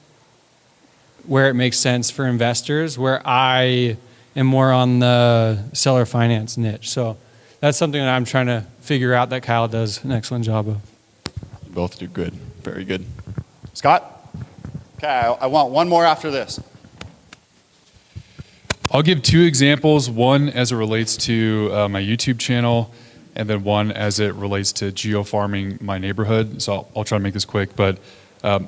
where it makes sense for investors, where I am more on the seller finance niche. So that's something that I'm trying to figure out that Kyle does an excellent job of. You both do good. Very good. Scott? Okay, I want one more after this. I'll give two examples, one as it relates to my YouTube channel, and then one as it relates to geofarming my neighborhood. So I'll try to make this quick, but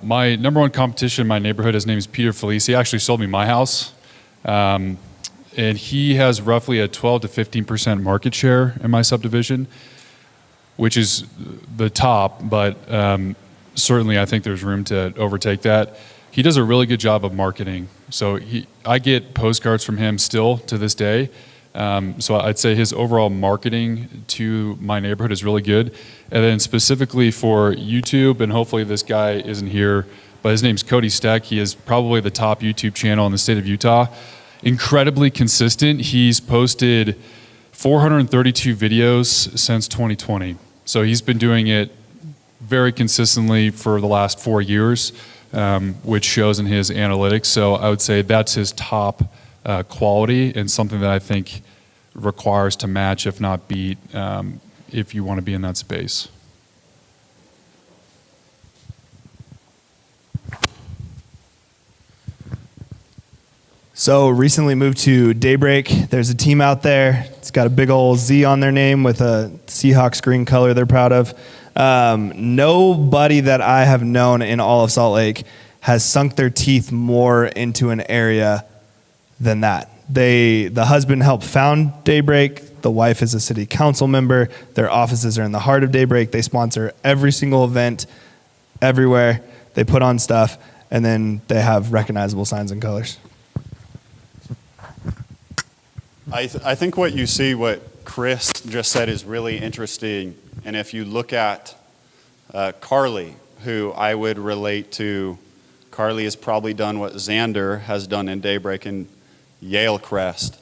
my number one competition in my neighborhood, his name is Peter Felice. He actually sold me my house. And he has roughly a 12 to 15% market share in my subdivision, which is the top, but certainly I think there's room to overtake that. He does a really good job of marketing. So I get postcards from him still to this day. So I'd say his overall marketing to my neighborhood is really good. And then specifically for YouTube, and hopefully this guy isn't here, but his name's Cody Steck. He is probably the top YouTube channel in the state of Utah. Incredibly consistent. He's posted 432 videos since 2020. So he's been doing it very consistently for the last 4 years, which shows in his analytics. So I would say that's his top quality and something that I think requires to match, if not beat, if you want to be in that space. So recently moved to Daybreak. There's a team out there. It's got a big old Z on their name with a Seahawks green color they're proud of. Nobody that I have known in all of Salt Lake has sunk their teeth more into an area than that. The husband helped found Daybreak. The wife is a city council member. Their offices are in the heart of Daybreak. They sponsor every single event everywhere. They put on stuff, and then they have recognizable signs and colors. I think what you see, what Chris just said is really interesting. And if you look at Carly, who I would relate to, Carly has probably done what Xander has done in Daybreak and Yale Crest.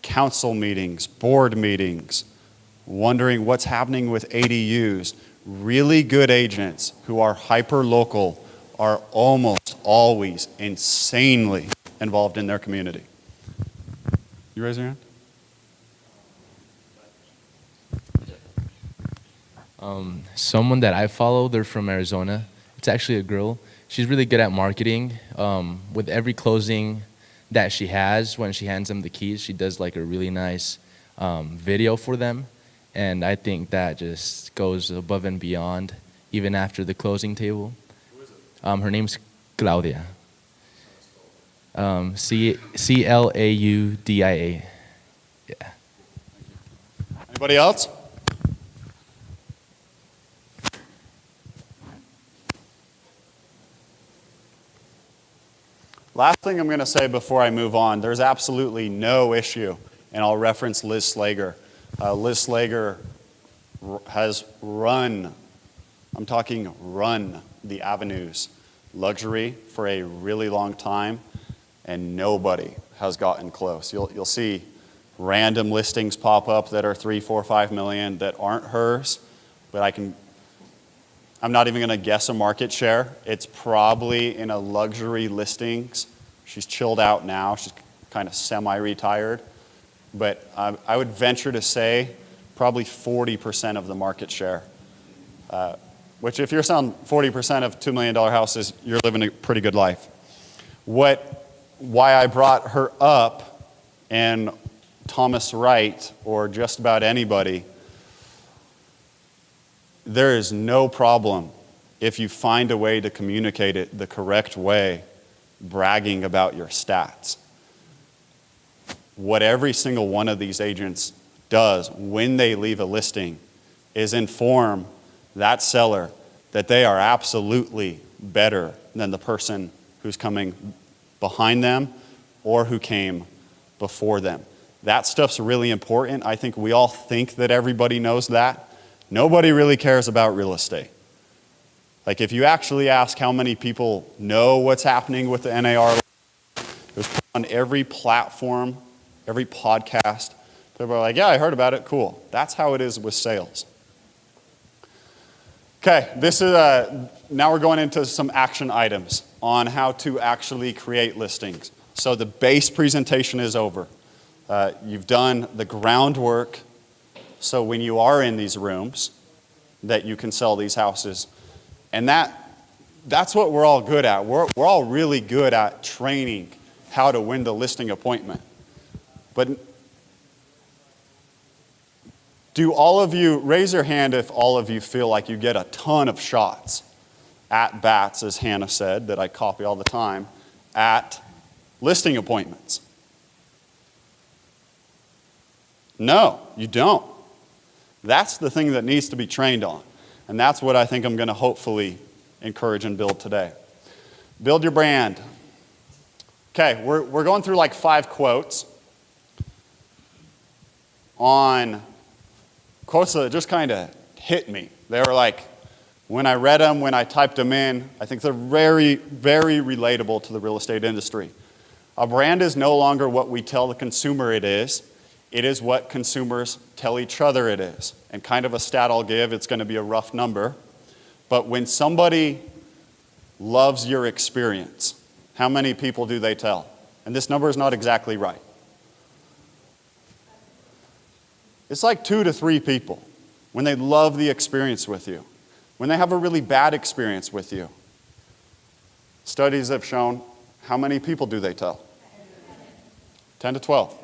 Council meetings, board meetings, wondering what's happening with ADUs. Really good agents who are hyper-local are almost always insanely involved in their community. You raise your hand? Someone that I follow, they're from Arizona. It's actually a girl. She's really good at marketing. With every closing that she has, when she hands them the keys, she does like a really nice video for them. And I think that just goes above and beyond, even after the closing table. Who is it? Her name's Claudia. Claudia. Yeah. Anybody else? Last thing I'm going to say before I move on, there's absolutely no issue, and I'll reference Liz Slager. Liz Slager has run, I'm talking run the Avenues luxury for a really long time, and nobody has gotten close. You'll see random listings pop up that are 3, 4, 5 million that aren't hers, but I'm not even going to guess a market share. It's probably in a luxury listings. She's chilled out now. She's kind of semi-retired. But I would venture to say probably 40% of the market share. Which if you're selling 40% of $2 million houses, you're living a pretty good life. Why I brought her up, and Thomas Wright, or just about anybody, there is no problem if you find a way to communicate it the correct way, bragging about your stats. What every single one of these agents does when they leave a listing is inform that seller that they are absolutely better than the person who's coming behind them or who came before them. That stuff's really important. I think we all think that everybody knows that. Nobody really cares about real estate. Like if you actually ask how many people know what's happening with the NAR, it was put on every platform, every podcast. People are like, yeah, I heard about it, cool. That's how it is with sales. Okay, this is now we're going into some action items on how to actually create listings. So the base presentation is over. You've done the groundwork so when you are in these rooms that you can sell these houses. And that's what we're all good at. We're all really good at training how to win the listing appointment. But do all of you, raise your hand if all of you feel like you get a ton of shots at bats, as Hannah said, that I copy all the time, at listing appointments? No, you don't. That's the thing that needs to be trained on. And that's what I think I'm going to hopefully encourage and build today. Build your brand. Okay, we're going through like 5 quotes on quotes that just kind of hit me. They were like, when I read them, when I typed them in, I think they're very, very relatable to the real estate industry. A brand is no longer what we tell the consumer it is. It is what consumers tell each other it is. And kind of a stat I'll give, it's going to be a rough number. But when somebody loves your experience, how many people do they tell? And this number is not exactly right. It's like 2 to 3 people when they love the experience with you. When they have a really bad experience with you. Studies have shown, how many people do they tell? 10 to 12.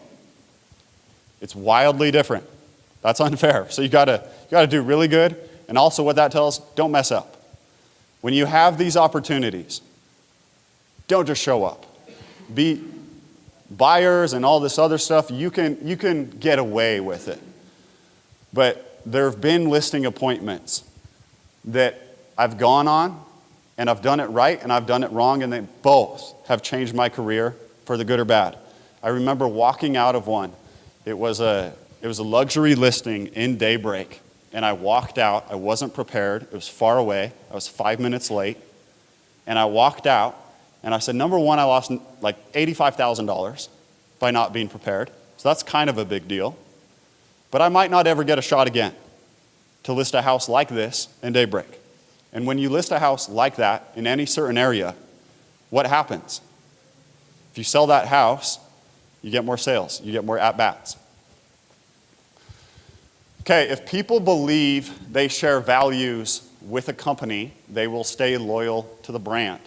It's wildly different. That's unfair. So you gotta do really good. And also what that tells, don't mess up. When you have these opportunities, don't just show up. Be buyers and all this other stuff, you can get away with it. But there have been listing appointments that I've gone on and I've done it right and I've done it wrong, and they both have changed my career for the good or bad. I remember walking out of one. It was a luxury listing in Daybreak, and I walked out. I wasn't prepared. It was far away. I was 5 minutes late, and I walked out, and I said, number one, I lost like $85,000 by not being prepared. So that's kind of a big deal. But I might not ever get a shot again to list a house like this in Daybreak. And when you list a house like that in any certain area, what happens? If you sell that house, you get more sales, you get more at-bats. Okay, if people believe they share values with a company, they will stay loyal to the brand.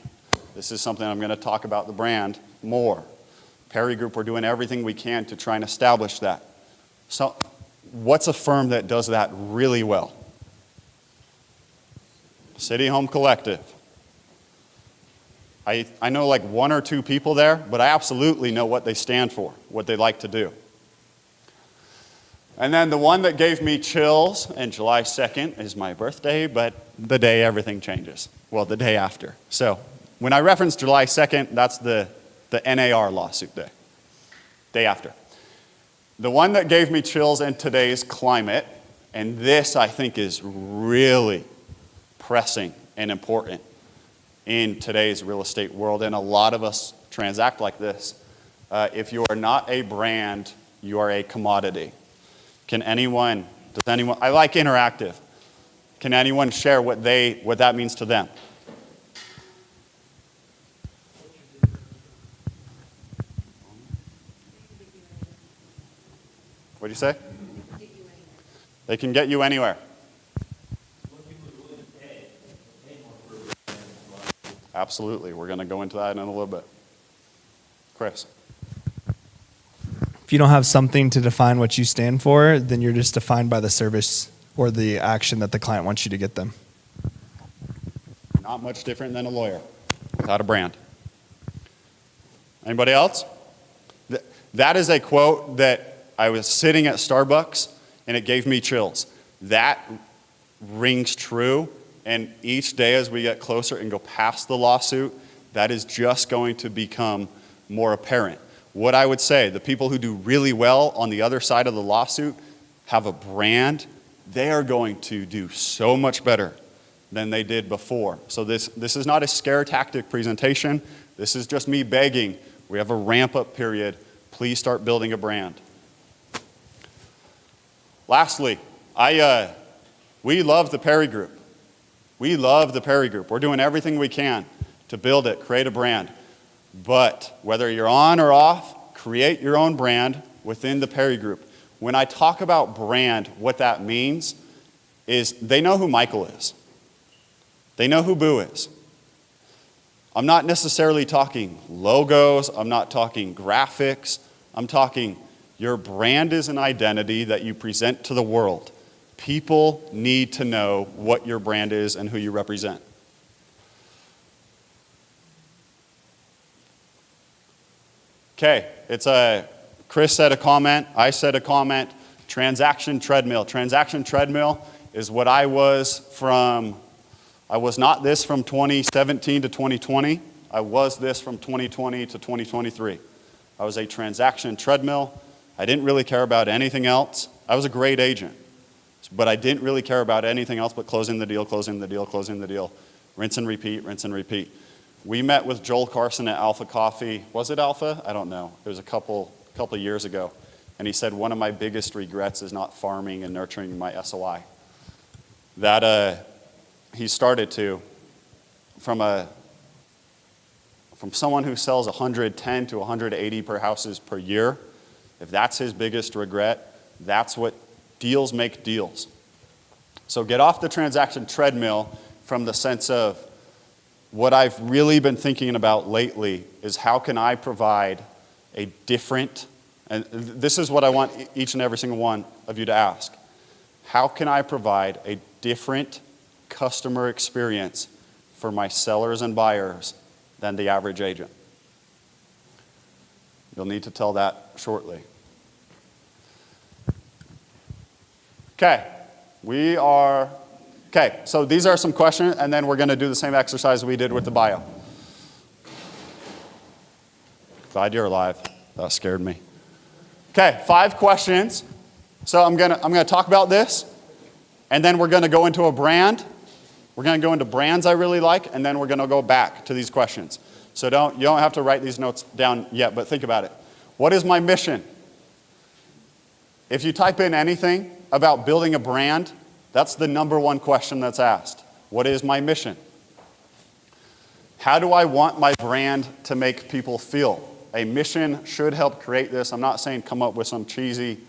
This is something I'm going to talk about the brand more. Perry Group, we're doing everything we can to try and establish that. So, what's a firm that does that really well? City Home Collective. I know like 1 or 2 people there, but I absolutely know what they stand for, what they like to do. And then the one that gave me chills, and July 2nd is my birthday, but the day everything changes. Well, the day after. So when I reference July 2nd, that's the NAR lawsuit day. Day after. The one that gave me chills in today's climate, and this I think is really pressing and important in today's real estate world, and a lot of us transact like this. If you are not a brand, you are a commodity. Does anyone, I like interactive. Can anyone share what that means to them? What'd you say? They can get you anywhere. Absolutely. We're going to go into that in a little bit. Chris. If you don't have something to define what you stand for, then you're just defined by the service or the action that the client wants you to get them. Not much different than a lawyer without a brand. Anybody else? That is a quote that I was sitting at Starbucks and it gave me chills. That rings true, and each day as we get closer and go past the lawsuit, that is just going to become more apparent. What I would say, the people who do really well on the other side of the lawsuit have a brand, they are going to do so much better than they did before. So this is not a scare tactic presentation. This is just me begging. We have a ramp-up period. Please start building a brand. Lastly, we love the Perry Group. We love the Perry Group. We're doing everything we can to build it, create a brand. But whether you're on or off, create your own brand, within the Perry Group. When I talk about brand, what that means is they know who Michael is. They know who Boo is. I'm not necessarily talking logos. I'm not talking graphics. I'm talking your brand is an identity that you present to the world. People need to know what your brand is and who you represent. Okay, Chris said a comment, I said a comment, transaction treadmill. Transaction treadmill is what I was not this from 2017 to 2020. I was this from 2020 to 2023. I was a transaction treadmill. I didn't really care about anything else. I was a great agent, but I didn't really care about anything else but closing the deal, closing the deal, closing the deal. Rinse and repeat, rinse and repeat. We met with Joel Carson at Alpha Coffee. Was it Alpha? I don't know. It was a couple of years ago. And he said, one of my biggest regrets is not farming and nurturing my SOI. That he started to, from someone who sells 110 to 180 per houses per year, if that's his biggest regret, that's what deals make deals. So get off the transaction treadmill from the sense of what I've really been thinking about lately is how can I provide a different, and this is what I want each and every single one of you to ask. How can I provide a different customer experience for my sellers and buyers than the average agent? You'll need to tell that shortly. Okay, so these are some questions, and then we're going to do the same exercise we did with the bio. Glad you're alive. That scared me. Okay, 5 questions. So I'm gonna talk about this, and then we're going to go into a brand. We're going to go into brands I really like, and then we're going to go back to these questions. So you don't have to write these notes down yet, but think about it. What is my mission? If you type in anything about building a brand, that's the number one question that's asked. What is my mission? How do I want my brand to make people feel? A mission should help create this. I'm not saying come up with some cheesy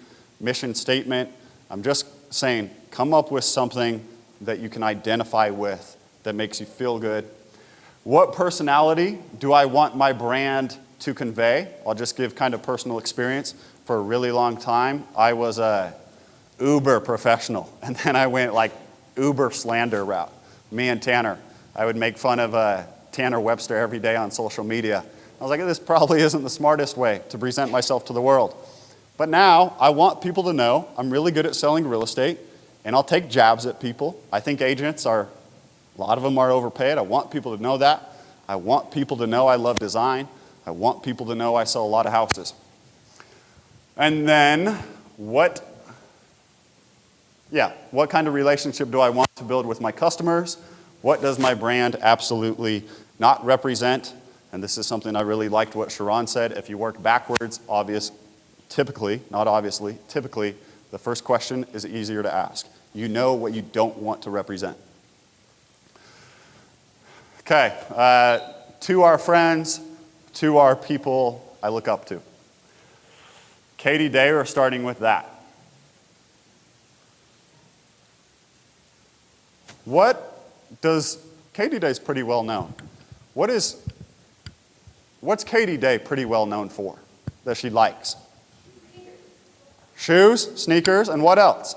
mission statement. I'm just saying come up with something that you can identify with that makes you feel good. What personality do I want my brand to convey? I'll just give kind of personal experience. For a really long time, I was a uber professional, and then I went like uber slander route. Me and Tanner, I would make fun of Tanner Webster every day on social media. I was like, this probably isn't the smartest way to present myself to the world. But now I want people to know I'm really good at selling real estate, and I'll take jabs at people. I think agents a lot of them are overpaid. I want people to know that. I want people to know I love design. I want people to know I sell a lot of houses. And then what kind of relationship do I want to build with my customers? What does my brand absolutely not represent? And this is something I really liked what Sharon said. If you work backwards, typically, not obviously, typically, the first question is easier to ask. You know what you don't want to represent. Okay, to our friends, to our people I look up to. Katie Day, we're starting with that. Katie Day's pretty well known. What's Katie Day pretty well known for that she likes? Shoes, sneakers, and what else?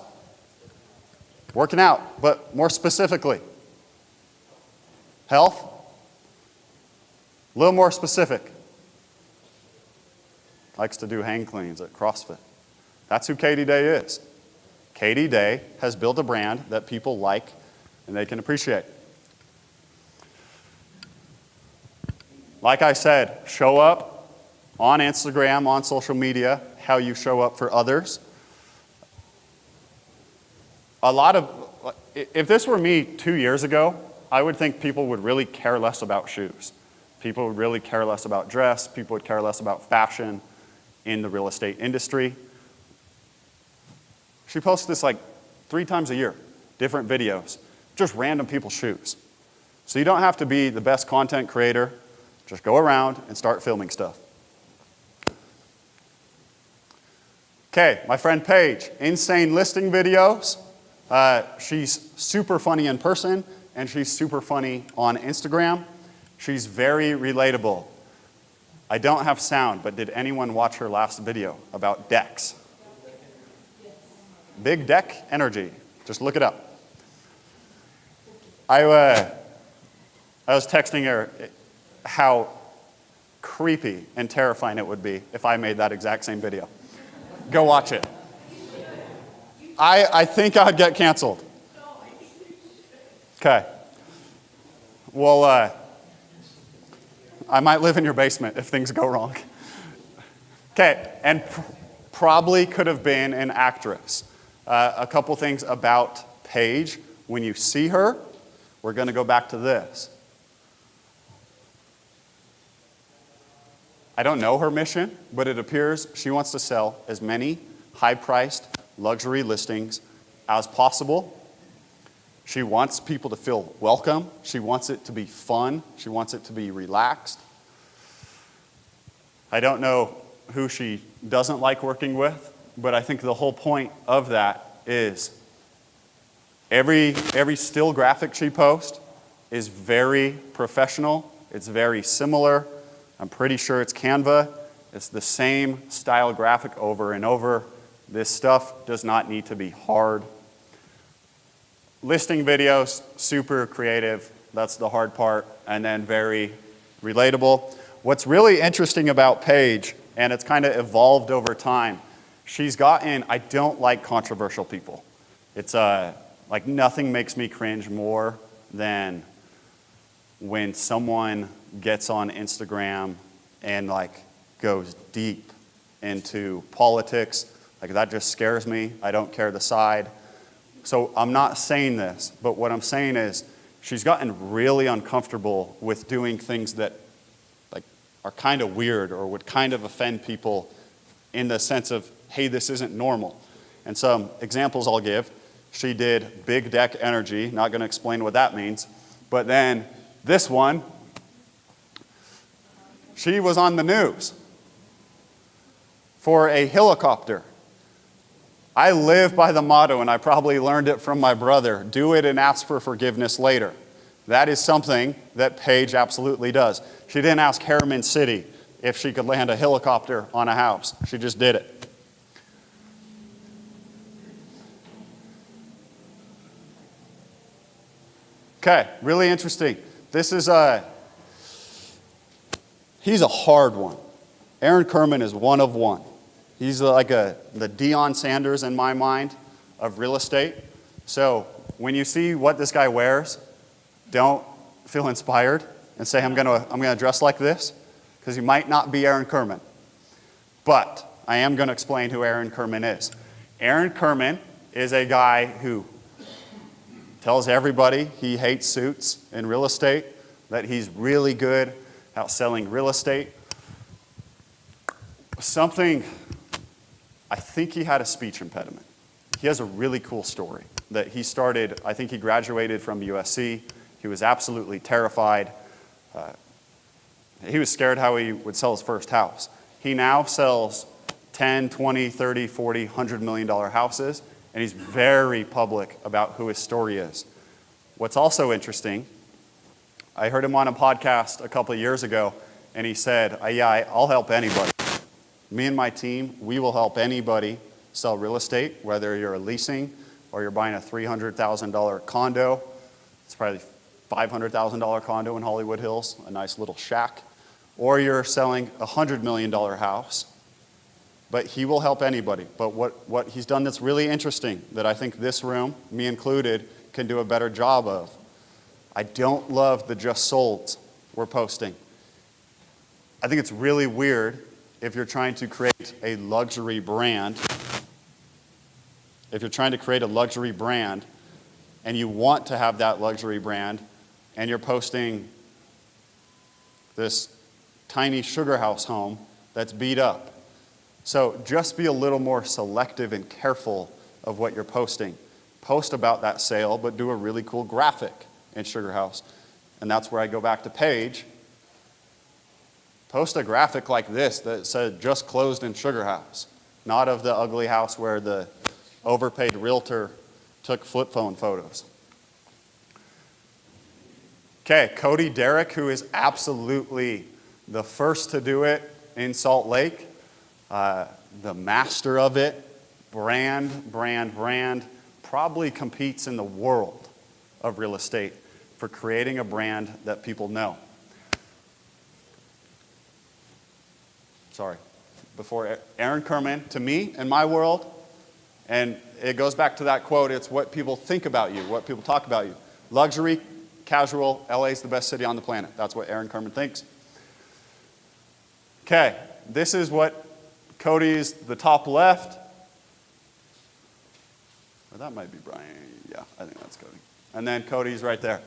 Working out, but more specifically. Health? A little more specific. Likes to do hang cleans at CrossFit. That's who Katie Day is. Katie Day has built a brand that people like and they can appreciate. Like I said, show up on Instagram, on social media, how you show up for others. If this were me 2 years ago, I would think people would really care less about shoes. People would really care less about dress. People would care less about fashion in the real estate industry. She posts this like 3 times a year, different videos, just random people's shoes. So you don't have to be the best content creator. Just go around and start filming stuff. Okay, my friend Paige, insane listing videos. She's super funny in person, and she's super funny on Instagram. She's very relatable. I don't have sound, but did anyone watch her last video about decks? Big Deck Energy. Just look it up. I was texting her how creepy and terrifying it would be if I made that exact same video. Go watch it. I think I'd get canceled. Okay. Well, I might live in your basement if things go wrong. Okay, and probably could have been an actress. A couple things about Paige. When you see her, we're going to go back to this. I don't know her mission, but it appears she wants to sell as many high-priced luxury listings as possible. She wants people to feel welcome. She wants it to be fun. She wants it to be relaxed. I don't know who she doesn't like working with, but I think the whole point of that is every still graphic she posts is very professional. It's very similar. I'm pretty sure it's Canva. It's the same style graphic over and over. This stuff does not need to be hard. Listing videos, super creative. That's the hard part. And then very relatable. What's really interesting about Paige, and it's kind of evolved over time, she's gotten, I don't like controversial people. It's like nothing makes me cringe more than when someone gets on Instagram and like goes deep into politics. Like that just scares me. I don't care the side. So I'm not saying this, but what I'm saying is she's gotten really uncomfortable with doing things that like are kind of weird or would kind of offend people in the sense of, hey, this isn't normal. And some examples I'll give. She did Big Deck Energy, not going to explain what that means, but then this one, she was on the news for a helicopter. I live by the motto, and I probably learned it from my brother, do it and ask for forgiveness later. That is something that Paige absolutely does. She didn't ask Harriman City if she could land a helicopter on a house. She just did it. Okay, really interesting. This is he's a hard one. Aaron Kerman is one of one. He's like the Deion Sanders in my mind of real estate. So when you see what this guy wears, don't feel inspired and say, I'm gonna dress like this, because you might not be Aaron Kerman. But I am gonna explain who Aaron Kerman is. Aaron Kerman is a guy who tells everybody he hates suits in real estate, that he's really good at selling real estate. I think he had a speech impediment. He has a really cool story that he started, I think he graduated from USC. He was absolutely terrified. He was scared how he would sell his first house. He now sells 10, 20, 30, 40, $100 million houses, and he's very public about who his story is. What's also interesting, I heard him on a podcast a couple of years ago, and he said, I'll help anybody. Me and my team, we will help anybody sell real estate, whether you're leasing or you're buying a $300,000 condo. It's probably $500,000 condo in Hollywood Hills, a nice little shack. Or you're selling a $100 million house. But he will help anybody. But what he's done that's really interesting, that I think this room, me included, can do a better job of. I don't love the just solds we're posting. I think it's really weird if you're trying to create a luxury brand. If you're trying to create a luxury brand and you want to have that luxury brand and you're posting this tiny sugar house home that's beat up. So just be a little more selective and careful of what you're posting. Post about that sale, but do a really cool graphic in Sugar House. And that's where I go back to Paige. Post a graphic like this that said just closed in Sugar House. not of the ugly house where the overpaid realtor took flip phone photos. Okay, Cody Derrick, who is absolutely the first to do it in Salt Lake, the master of it, brand, probably competes in the world of real estate for creating a brand that people know. Sorry. Before Aaron Kerman, to me, in my world, and it goes back to that quote, it's what people think about you, what people talk about you. Luxury, casual, LA is the best city on the planet. That's what Aaron Kerman thinks. Okay, this is what Cody's, the top left. Or that might be Brian. Yeah, I think that's Cody. And then Cody's right there.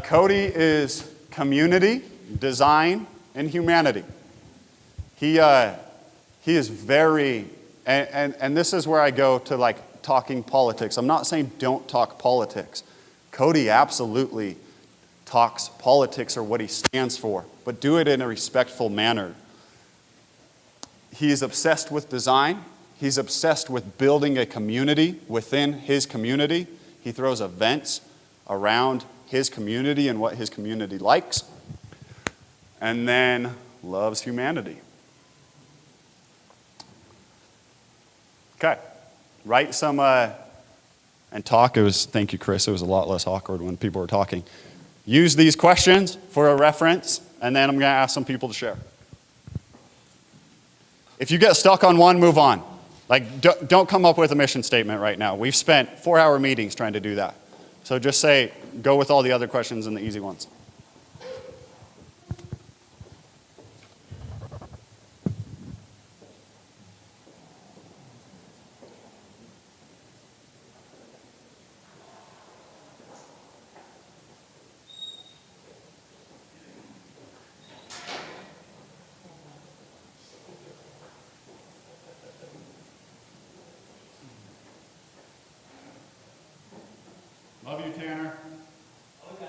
Cody is community, design, and humanity. He is very, and this is where I go to like talking politics. I'm not saying don't talk politics. Cody absolutely talks politics or what he stands for, but do it in a respectful manner. He is obsessed with design. He's obsessed with building a community within his community. He throws events around his community and what his community likes. And then loves humanity. Okay, write some, and talk. Thank you, Chris. It was a lot less awkward when people were talking. Use these questions for a reference, and then I'm going to ask some people to share. If you get stuck on one, move on. Like, don't come up with a mission statement right now. We've spent 4-hour meetings trying to do that. So just say, go with all the other questions and the easy ones. Love you, Tanner. Okay.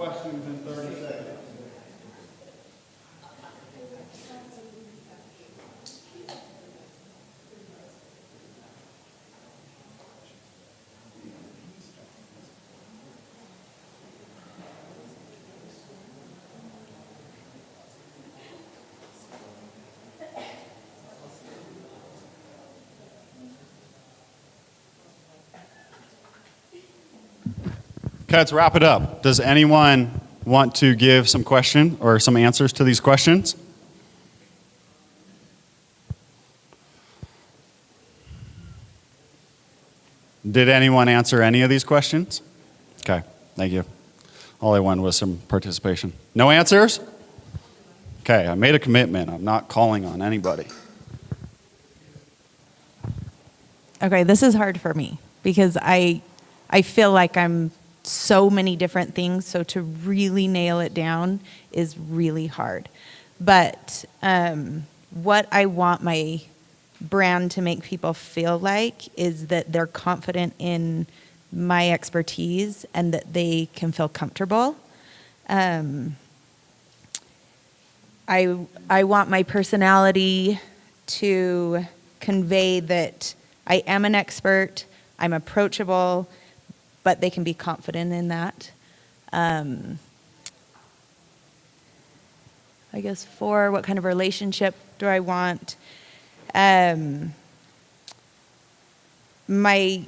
questions in 30 seconds. Okay, let's wrap it up. Does anyone want to give some question or some answers to these questions? Did anyone answer any of these questions? Okay, thank you. All I wanted was some participation. No answers? Okay, I made a commitment. I'm not calling on anybody. Okay, this is hard for me because I feel like I'm so many different things, so to really nail it down is really hard. But what I want my brand to make people feel like is that they're confident in my expertise and that they can feel comfortable. I want my personality to convey that I am an expert, I'm approachable, but they can be confident in that. I guess 4, what kind of relationship do I want? My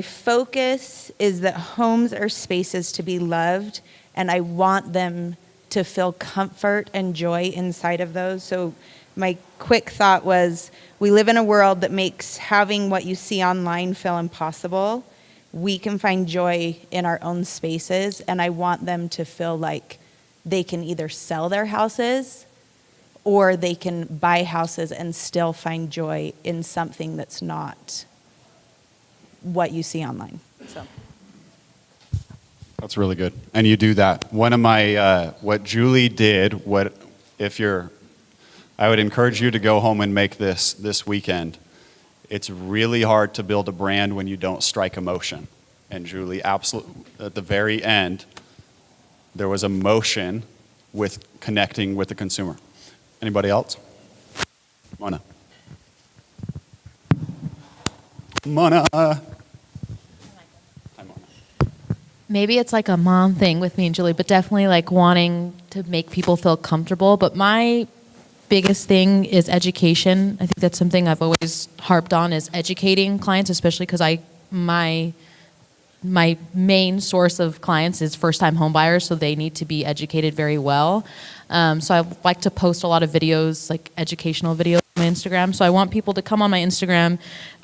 focus is that homes are spaces to be loved, and I want them to feel comfort and joy inside of those. So my quick thought was, we live in a world that makes having what you see online feel impossible. We can find joy in our own spaces, and I want them to feel like they can either sell their houses or they can buy houses and still find joy in something that's not what you see online. So That's really good. And you do that. One of my, what Julie did, I would encourage you to go home and make this weekend. It's really hard to build a brand when you don't strike emotion. And Julie, absolutely, at the very end, there was emotion with connecting with the consumer. Anybody else? Mona. Maybe it's like a mom thing with me and Julie, but definitely like wanting to make people feel comfortable. But my biggest thing is education. I think that's something I've always harped on, is educating clients, especially because my main source of clients is first-time home buyers, so they need to be educated very well. So I like to post a lot of videos, like educational videos on my Instagram. So I want people to come on my Instagram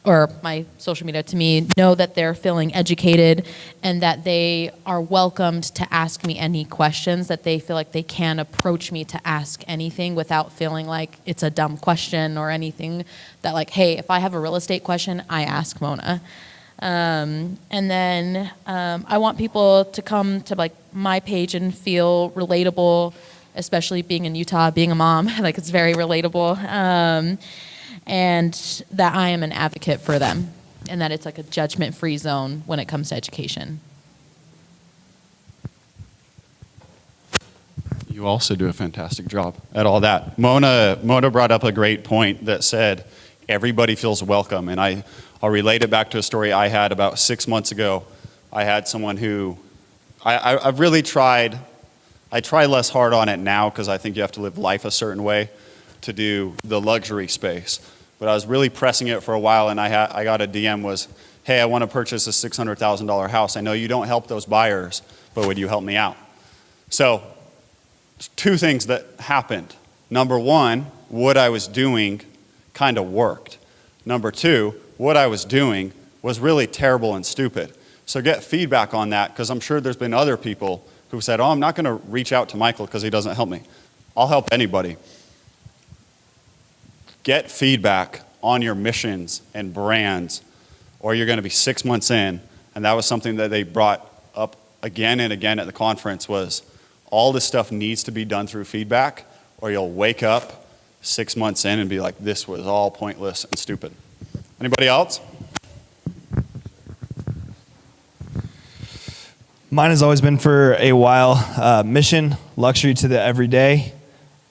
or my social media to me, know that they're feeling educated and that they are welcomed to ask me any questions, that they feel like they can approach me to ask anything without feeling like it's a dumb question or anything. That like, hey, if I have a real estate question, I ask Mona. And then I want people to come to like my page and feel relatable, especially being in Utah, being a mom, like it's very relatable. And that I am an advocate for them, and that it's like a judgment-free zone when it comes to education. You also do a fantastic job at all that. Mona brought up a great point that said everybody feels welcome, and I'll relate it back to a story I had about 6 months ago. I had someone who, I've really tried, I try less hard on it now because I think you have to live life a certain way to do the luxury space. But I was really pressing it for a while, and I got a DM was, hey, I want to purchase a $600,000 house. I know you don't help those buyers, but would you help me out? So 2 things that happened. Number 1, what I was doing kind of worked. Number 2, what I was doing was really terrible and stupid. So get feedback on that, because I'm sure there's been other people who said, oh, I'm not going to reach out to Michael because he doesn't help me. I'll help anybody. Get feedback on your missions and brands, or you're going to be 6 months in. And that was something that they brought up again and again at the conference, was all this stuff needs to be done through feedback, or you'll wake up 6 months in and be like, this was all pointless and stupid. Anybody else? Mine has always been for a while. Mission, luxury to the everyday.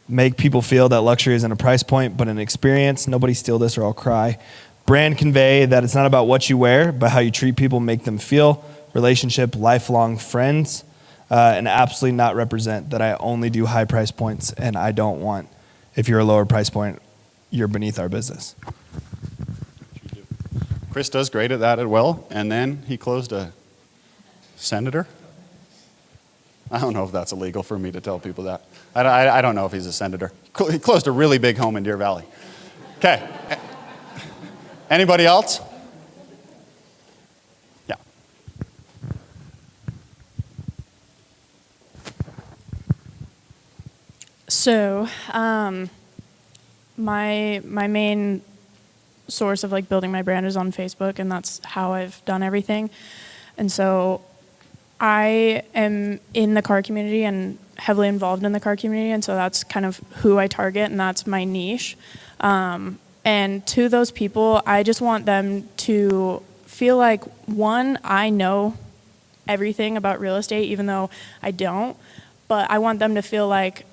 Make people feel that luxury isn't a price point, but an experience. Nobody steal this or I'll cry. Brand, convey that it's not about what you wear, but how you treat people, make them feel. Relationship, lifelong friends. And absolutely not represent that I only do high price points and I don't want, if you're a lower price point, you're beneath our business. Chris does great at that as well, and then he closed a senator. I don't know if that's illegal for me to tell people that. I don't know if he's a senator. He closed a really big home in Deer Valley. Okay. Anybody else? Yeah. So, my main source of like building my brand is on Facebook, and that's how I've done everything. And so I am in the car community and heavily involved in the car community, and so that's kind of who I target, and that's my niche. And to those people, I just want them to feel like, one, I know everything about real estate, even though I don't, but I want them to feel like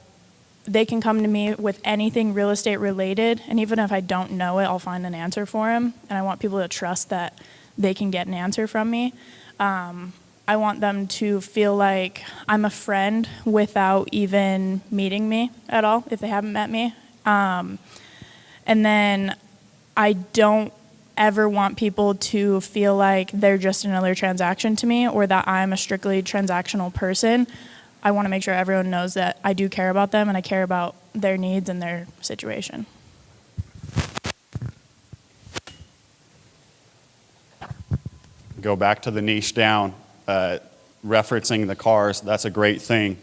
they can come to me with anything real estate related, and even if I don't know it, I'll find an answer for them. And I want people to trust that they can get an answer from me. I want them to feel like I'm a friend without even meeting me at all, if they haven't met me. And then I don't ever want people to feel like they're just another transaction to me, or that I'm a strictly transactional person. I want to make sure everyone knows that I do care about them and I care about their needs and their situation. Go back to the niche down, referencing the cars. That's a great thing.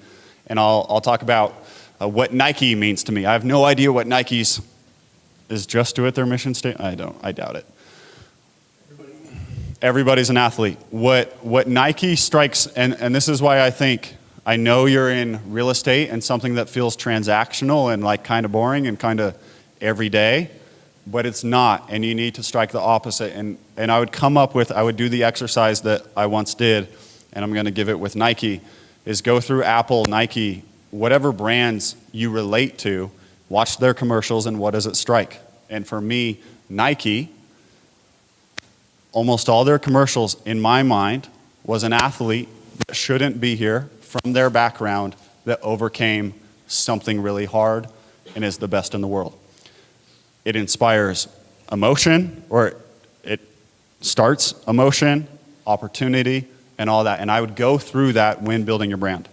And I'll talk about what Nike means to me. I have no idea what Nike's is just to it their mission statement. I doubt it. Everybody's an athlete. What Nike strikes, and this is why I know you're in real estate and something that feels transactional and like kind of boring and kind of everyday, but it's not, and you need to strike the opposite. And I would do the exercise that I once did, and I'm going to give it with Nike, is go through Apple, Nike, whatever brands you relate to, watch their commercials and what does it strike. And for me, Nike, almost all their commercials in my mind was an athlete that shouldn't be here from their background that overcame something really hard and is the best in the world. It inspires emotion, or it starts emotion, opportunity, and all that. And I would go through that when building your brand.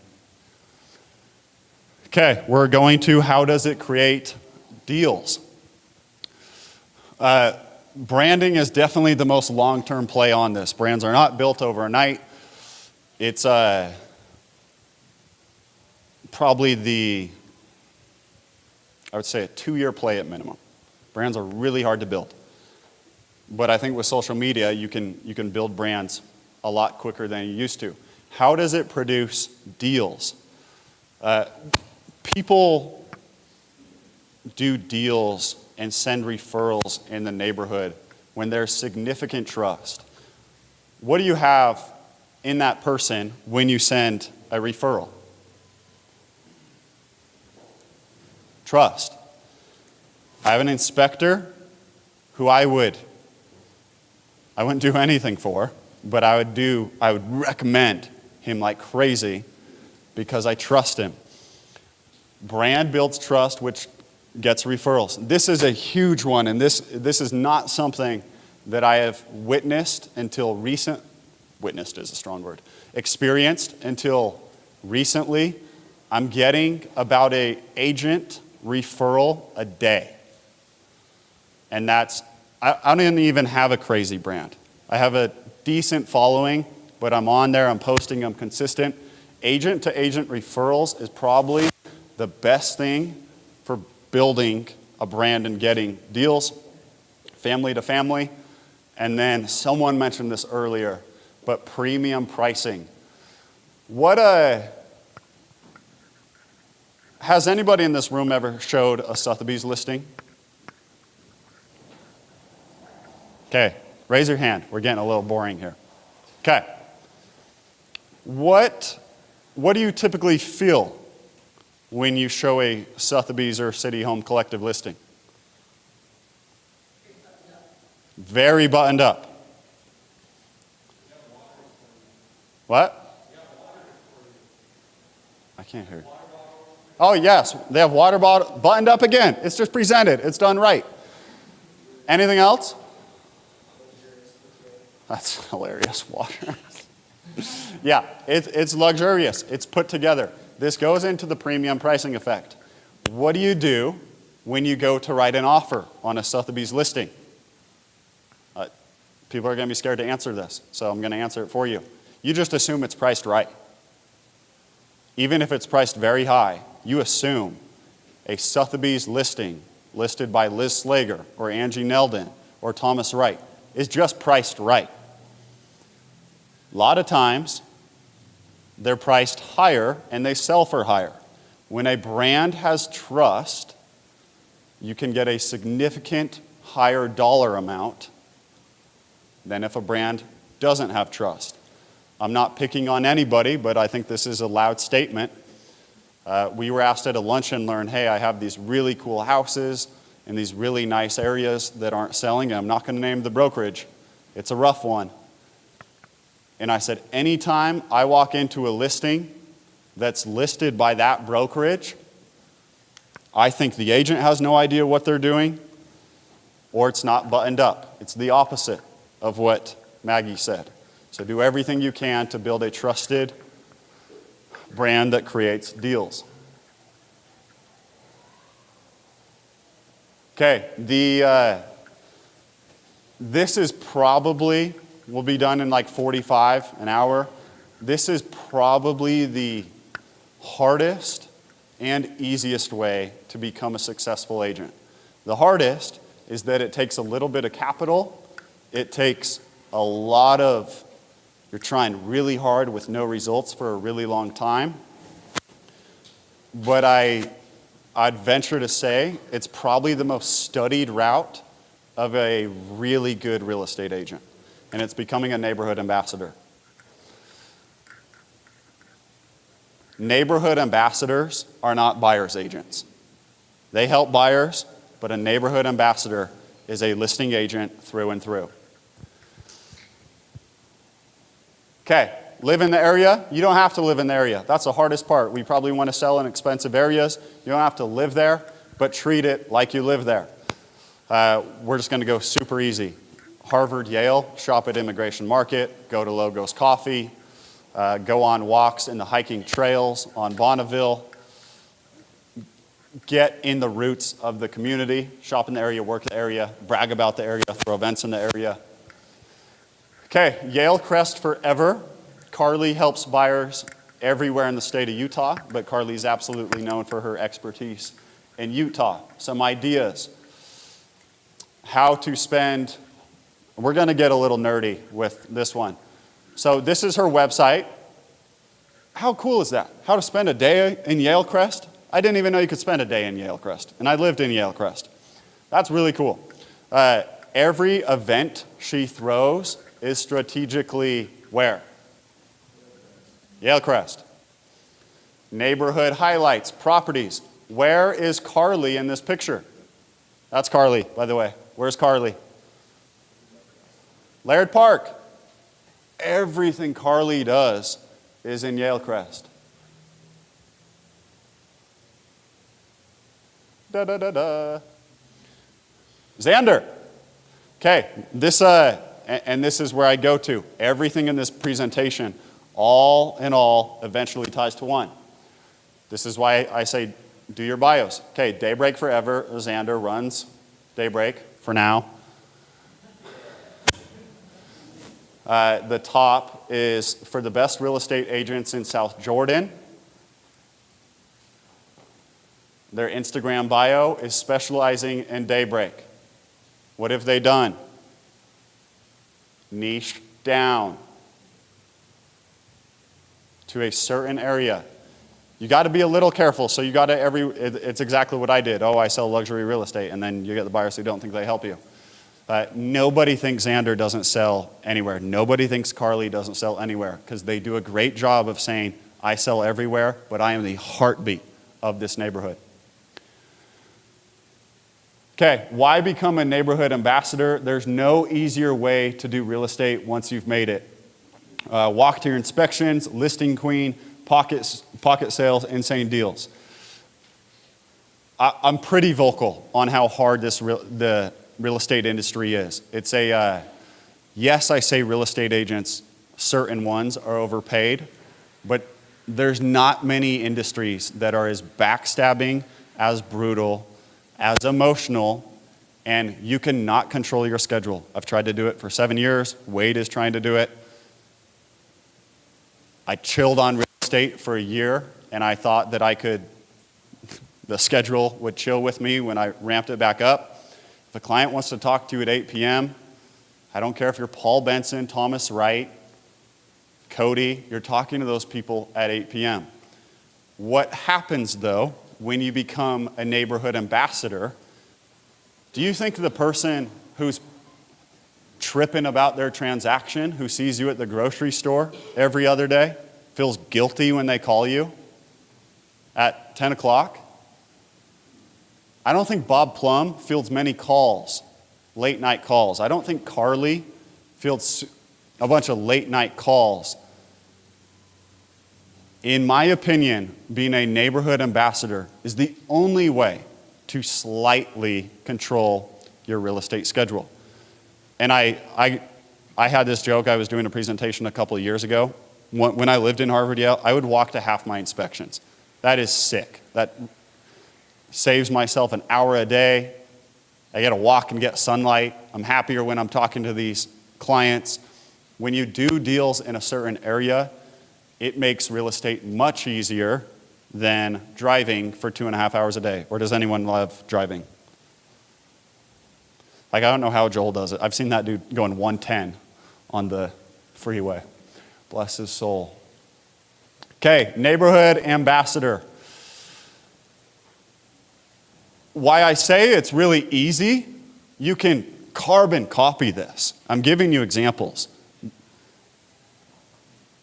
Okay, we're going to how does it create deals? Branding is definitely the most long-term play on this. Brands are not built overnight. It's probably I would say a 2-year play at minimum. Brands are really hard to build. But I think with social media, you can build brands a lot quicker than you used to. How does it produce deals? People do deals and send referrals in the neighborhood when there's significant trust. What do you have in that person when you send a referral? Trust. I have an inspector who I wouldn't do anything for, but I would recommend him like crazy because I trust him. Brand builds trust, which gets referrals. This is a huge one, and this is not something that I have witnessed until witnessed is a strong word, experienced until recently. I'm getting about an agent referral a day. And I don't even have a crazy brand. I have a decent following, but I'm on there, I'm posting, I'm consistent. Agent to agent referrals is probably the best thing for building a brand and getting deals, family to family. And then someone mentioned this earlier, but premium pricing. Has anybody in this room ever showed a Sotheby's listing? Okay, raise your hand. We're getting a little boring here. Okay. What do you typically feel when you show a Sotheby's or City Home Collective listing? Very buttoned up. What? I can't hear. Oh, yes. They have water bottle buttoned up again. It's just presented. It's done right. Anything else? That's hilarious. Water. Yeah, it's luxurious. It's put together. This goes into the premium pricing effect. What do you do when you go to write an offer on a Sotheby's listing? People are going to be scared to answer this, so I'm going to answer it for you. You just assume it's priced right. Even if it's priced very high, you assume a Sotheby's listing listed by Liz Slager or Angie Neldon or Thomas Wright is just priced right. A lot of times, they're priced higher and they sell for higher. When a brand has trust, you can get a significant higher dollar amount than if a brand doesn't have trust. I'm not picking on anybody, but I think this is a loud statement. We were asked at a lunch and learn, hey, I have these really cool houses in these really nice areas that aren't selling. I'm not going to name the brokerage. It's a rough one. And I said, anytime I walk into a listing that's listed by that brokerage, I think the agent has no idea what they're doing, or it's not buttoned up. It's the opposite of what Maggie said. So do everything you can to build a trusted brand that creates deals. Okay, this is probably, will be done in like 45, an hour. This is probably the hardest and easiest way to become a successful agent. The hardest is that it takes a little bit of capital. It takes a lot of, you're trying really hard with no results for a really long time. But I'd venture to say it's probably the most studied route of a really good real estate agent, and it's becoming a neighborhood ambassador. Neighborhood ambassadors are not buyer's agents. They help buyers, but a neighborhood ambassador is a listing agent through and through. Okay, live in the area. You don't have to live in the area. That's the hardest part. We probably want to sell in expensive areas. You don't have to live there, but treat it like you live there. We're just going to go super easy. Harvard, Yale, shop at Immigration Market, go to Logos Coffee, go on walks in the hiking trails on Bonneville, get in the roots of the community, shop in the area, work the area, brag about the area, throw events in the area. Okay, Yale Crest Forever. Carly helps buyers everywhere in the state of Utah, but Carly's absolutely known for her expertise in Utah. Some ideas. How to spend, we're going to get a little nerdy with this one. So this is her website. How cool is that? How to spend a day in Yale Crest? I didn't even know you could spend a day in Yale Crest, and I lived in Yale Crest. That's really cool. Every event she throws is strategically where? Yale Crest. Neighborhood highlights, properties. Where is Carly in this picture? That's Carly, by the way. Where's Carly? Laird Park. Everything Carly does is in Yale Crest. Da da da da. Xander. Okay, this and this is where I go to. Everything in this presentation, all in all, eventually ties to one. This is why I say do your bios. Okay, Daybreak Forever. Xander runs Daybreak for now. The top is for the best real estate agents in South Jordan. Their Instagram bio is specializing in Daybreak. What have they done? Niche down to a certain area. You got to be a little careful. So you got to it's exactly what I did. Oh, I sell luxury real estate, and then you get the buyers who don't think they help you. Nobody thinks Xander doesn't sell anywhere. Nobody thinks Carly doesn't sell anywhere because they do a great job of saying, I sell everywhere, but I am the heartbeat of this neighborhood. Okay, why become a neighborhood ambassador? There's no easier way to do real estate once you've made it. Walk to your inspections, listing queen, pocket sales, insane deals. I'm pretty vocal on how hard the real estate industry is. It's yes, I say real estate agents, certain ones are overpaid, but there's not many industries that are as backstabbing, as brutal, as emotional, and you cannot control your schedule. I've tried to do it for 7 years. Wade is trying to do it. I chilled on real estate for a year, and I thought that the schedule would chill with me when I ramped it back up. If a client wants to talk to you at 8 p.m., I don't care if you're Paul Benson, Thomas Wright, Cody, you're talking to those people at 8 p.m. What happens, though, when you become a neighborhood ambassador? Do you think the person who's tripping about their transaction, who sees you at the grocery store every other day, feels guilty when they call you at 10 o'clock? I don't think Bob Plum fields many calls, late night calls. I don't think Carly fields a bunch of late night calls. In my opinion, being a neighborhood ambassador is the only way to slightly control your real estate schedule. And I had this joke. I was doing a presentation a couple of years ago. When I lived in Harvard Yale, I would walk to half my inspections. That is sick. That saves myself an hour a day. I get to walk and get sunlight. I'm happier when I'm talking to these clients. When you do deals in a certain area, it makes real estate much easier than driving for 2.5 hours a day. Or does anyone love driving? Like, I don't know how Joel does it. I've seen that dude going 110 on the freeway. Bless his soul. Okay, neighborhood ambassador. Why I say it's really easy, you can carbon copy this. I'm giving you examples.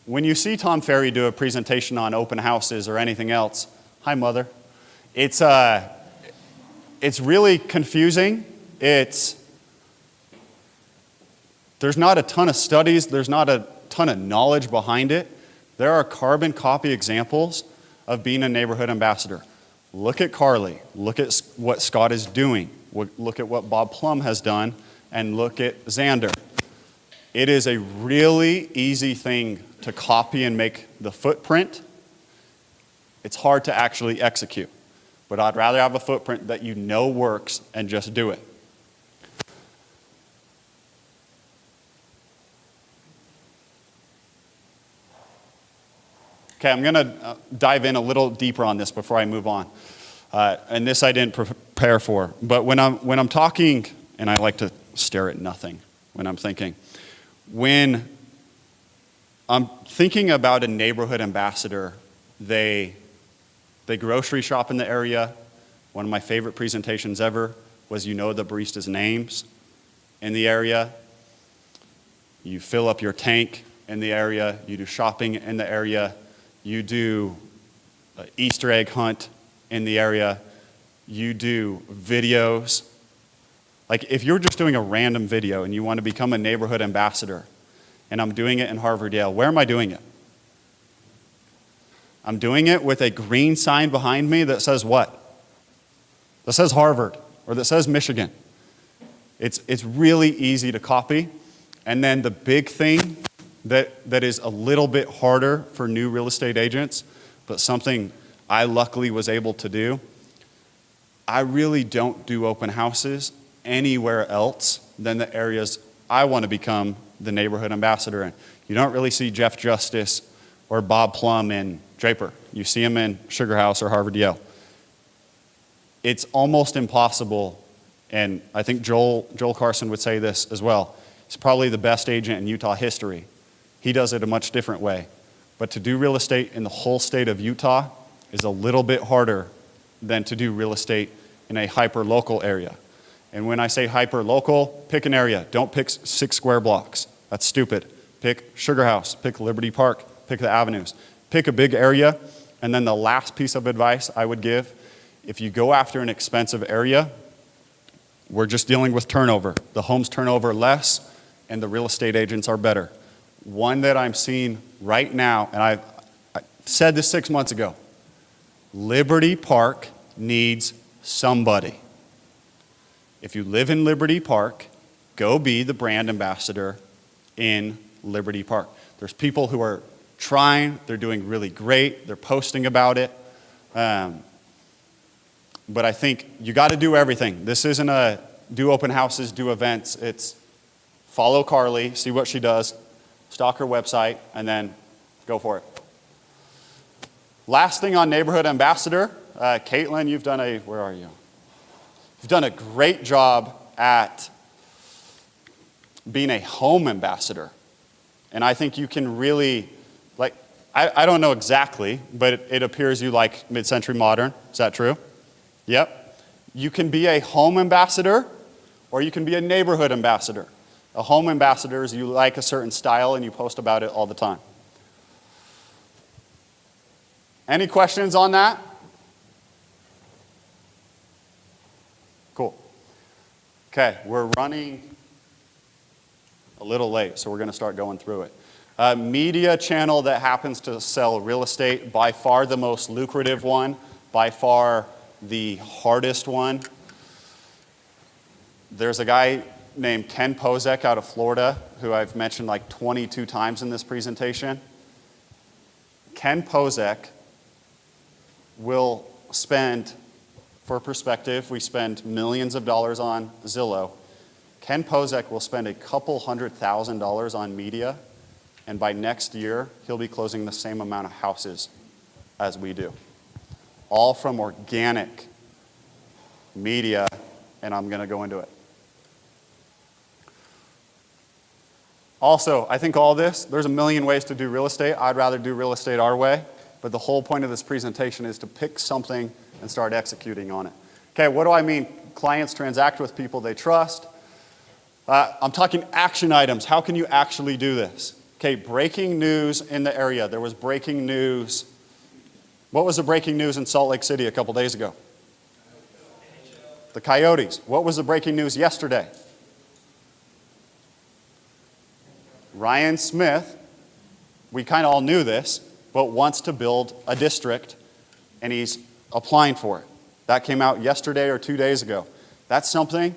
When you see Tom Ferry do a presentation on open houses or anything else, hi mother, it's really confusing. There's not a ton of studies, there's not a ton of knowledge behind it. There are carbon copy examples of being a neighborhood ambassador. Look at Carly, look at what Scott is doing, look at what Bob Plum has done, and look at Xander. It is a really easy thing to copy and make the footprint. It's hard to actually execute, but I'd rather have a footprint that you know works and just do it. Okay, I'm going to dive in a little deeper on this before I move on. And this I didn't prepare for. But when I'm talking, and I like to stare at nothing when I'm thinking, when I'm thinking about a neighborhood ambassador, they grocery shop in the area. One of my favorite presentations ever was the baristas' names in the area. You fill up your tank in the area. You do shopping in the area. You do an Easter egg hunt in the area. You do videos. Like if you're just doing a random video and you want to become a neighborhood ambassador, and I'm doing it in Harvard Yale, where am I doing it? I'm doing it with a green sign behind me that says what? That says Harvard or that says Michigan. It's really easy to copy. And then the big thing that is a little bit harder for new real estate agents, but something I luckily was able to do, I really don't do open houses anywhere else than the areas I want to become the neighborhood ambassador in. You don't really see Jeff Justice or Bob Plum in Draper. You see him in Sugar House or Harvard Yale. It's almost impossible, and I think Joel Carson would say this as well. He's probably the best agent in Utah history. He does it a much different way. But to do real estate in the whole state of Utah is a little bit harder than to do real estate in a hyper-local area. And when I say hyper local, pick an area. Don't pick 6 square blocks. That's stupid. Pick Sugar House, pick Liberty Park, pick the avenues. Pick a big area. And then the last piece of advice I would give, if you go after an expensive area, we're just dealing with turnover. The homes turn over less, and the real estate agents are better. One that I'm seeing right now, and I said this 6 months ago, Liberty Park needs somebody. If you live in Liberty Park, go be the brand ambassador in Liberty Park. There's people who are trying, they're doing really great, they're posting about it. But I think you got to do everything. This isn't a do open houses, do events. It's follow Carly, see what she does, stalk her website, and then go for it. Last thing on Neighborhood Ambassador, Caitlin, you've done where are you? You've done a great job at being a home ambassador. And I think you can really, I don't know exactly, but it appears you like mid-century modern. Is that true? Yep. You can be a home ambassador, or you can be a neighborhood ambassador. A home ambassador is you like a certain style and you post about it all the time. Any questions on that? Cool. Okay, we're running a little late, so we're going to start going through it. Media channel that happens to sell real estate, by far the most lucrative one, by far the hardest one. There's a guy named Ken Pozek out of Florida, who I've mentioned like 22 times in this presentation. Ken Pozek will spend, for perspective, we spend millions of dollars on Zillow. Ken Pozek will spend a couple $100,000 on media, and by next year, he'll be closing the same amount of houses as we do. All from organic media, and I'm going to go into it. Also, I think all this, there's a million ways to do real estate. I'd rather do real estate our way, but the whole point of this presentation is to pick something and start executing on it. Okay, what do I mean? Clients transact with people they trust. I'm talking action items. How can you actually do this? Okay, breaking news in the area. There was breaking news. What was the breaking news in Salt Lake City a couple days ago? The Coyotes. What was the breaking news yesterday? Ryan Smith, we kind of all knew this, but wants to build a district, and he's applying for it. That came out yesterday or 2 days ago. That's something,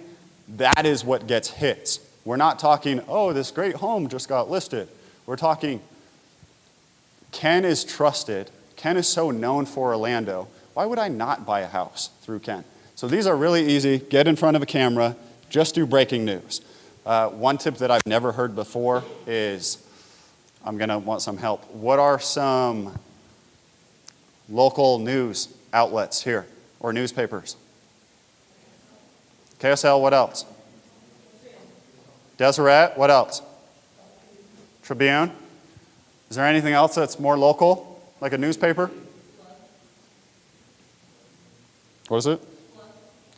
that is what gets hits. We're not talking, oh, this great home just got listed. We're talking, Ken is trusted. Ken is so known for Orlando. Why would I not buy a house through Ken? So these are really easy. Get in front of a camera. Just do breaking news. One tip that I've never heard before is, I'm going to want some help. What are some local news outlets here, or newspapers? KSL, what else? Deseret, what else? Tribune. Is there anything else that's more local, like a newspaper? What is it?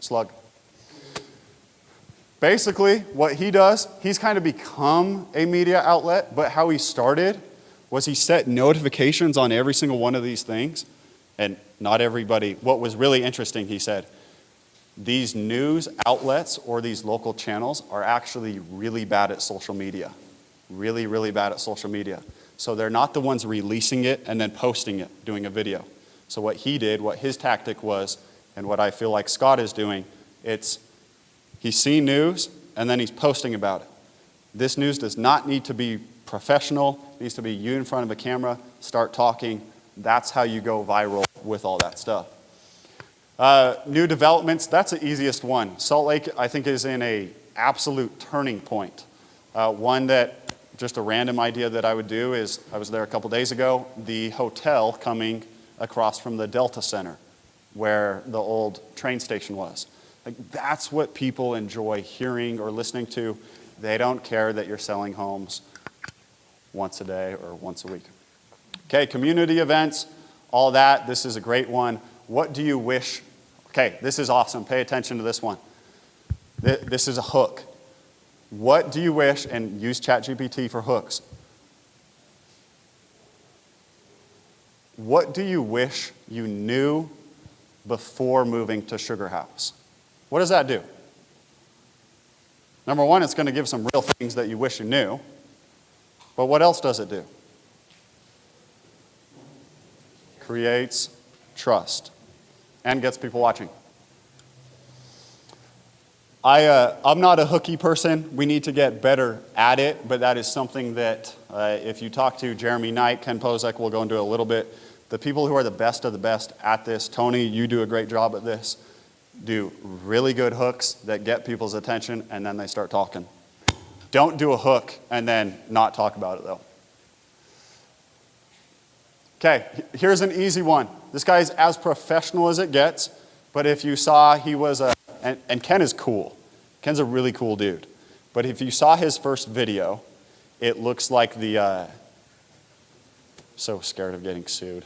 Slug. Basically, what he does, he's kind of become a media outlet, but how he started was he set notifications on every single one of these things, and not everybody. What was really interesting, he said, these news outlets or these local channels are actually really bad at social media. Really, really bad at social media. So they're not the ones releasing it and then posting it, doing a video. So what he did, what his tactic was, and what I feel like Scott is doing, he's seen news, and then he's posting about it. This news does not need to be professional. It needs to be you in front of a camera, start talking. That's how you go viral with all that stuff. New developments, that's the easiest one. Salt Lake, I think, is in an absolute turning point. One that, just a random idea that I would do is, I was there a couple days ago, the hotel coming across from the Delta Center, where the old train station was. Like, that's what people enjoy hearing or listening to. They don't care that you're selling homes once a day or once a week. Okay, community events, all that. This is a great one. What do you wish? Okay, this is awesome. Pay attention to this one. This is a hook. What do you wish, and use ChatGPT for hooks. What do you wish you knew before moving to Sugar House? What does that do? Number one, it's going to give some real things that you wish you knew. But what else does it do? Creates trust and gets people watching. I'm not a hooky person. We need to get better at it, but that is something that if you talk to Jeremy Knight, Ken Pozek, we'll go into a little bit. The people who are the best of the best at this, Tony, you do a great job at this, do really good hooks that get people's attention, and then they start talking. Don't do a hook and then not talk about it, though. Okay, here's an easy one. This guy's as professional as it gets, but if you saw he was and Ken is cool. Ken's a really cool dude. But if you saw his first video, it looks like so scared of getting sued.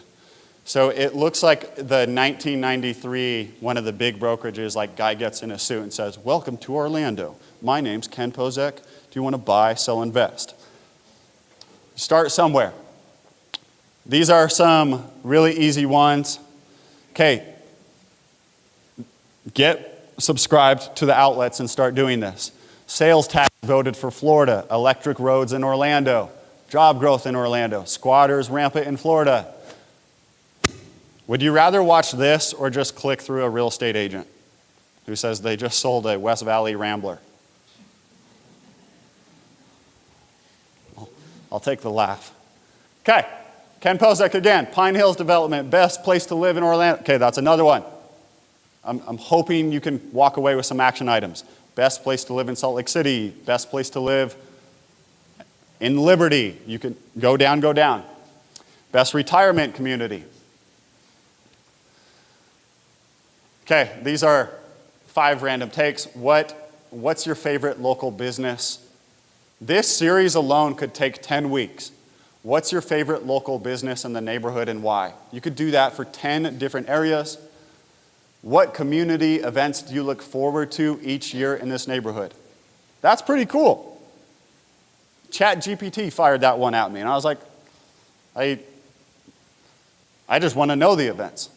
So it looks like the 1993, one of the big brokerages, like guy gets in a suit and says, "Welcome to Orlando. My name's Ken Pozek. Do you want to buy, sell, invest?" Start somewhere. These are some really easy ones. Okay, get subscribed to the outlets and start doing this. Sales tax voted for Florida, electric roads in Orlando, job growth in Orlando, squatters rampant in Florida. Would you rather watch this or just click through a real estate agent who says they just sold a West Valley Rambler? I'll take the laugh. Okay, Ken Pozek again, Pine Hills Development, best place to live in Orlando. Okay, that's another one. I'm hoping you can walk away with some action items. Best place to live in Salt Lake City, best place to live in Liberty. You can go down, go down. Best retirement community. Okay, these are 5 random takes. What's your favorite local business? This series alone could take 10 weeks. What's your favorite local business in the neighborhood and why? You could do that for 10 different areas. What community events do you look forward to each year in this neighborhood? That's pretty cool. ChatGPT fired that one at me, and I was like, I just want to know the events.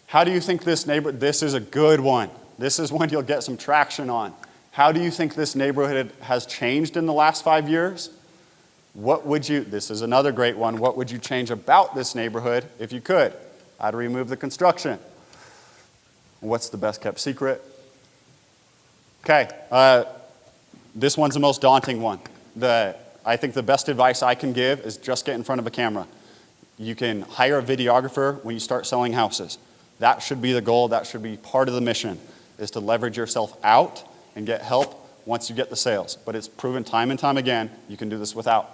How do you think this is a good one. This is one you'll get some traction on. How do you think this neighborhood has changed in the last 5 years? This is another great one. What would you change about this neighborhood if you could? I'd remove the construction. What's the best kept secret? Okay, this one's the most daunting one. I think the best advice I can give is just get in front of a camera. You can hire a videographer when you start selling houses. That should be the goal. That should be part of the mission, is to leverage yourself out and get help once you get the sales. But it's proven time and time again, you can do this without.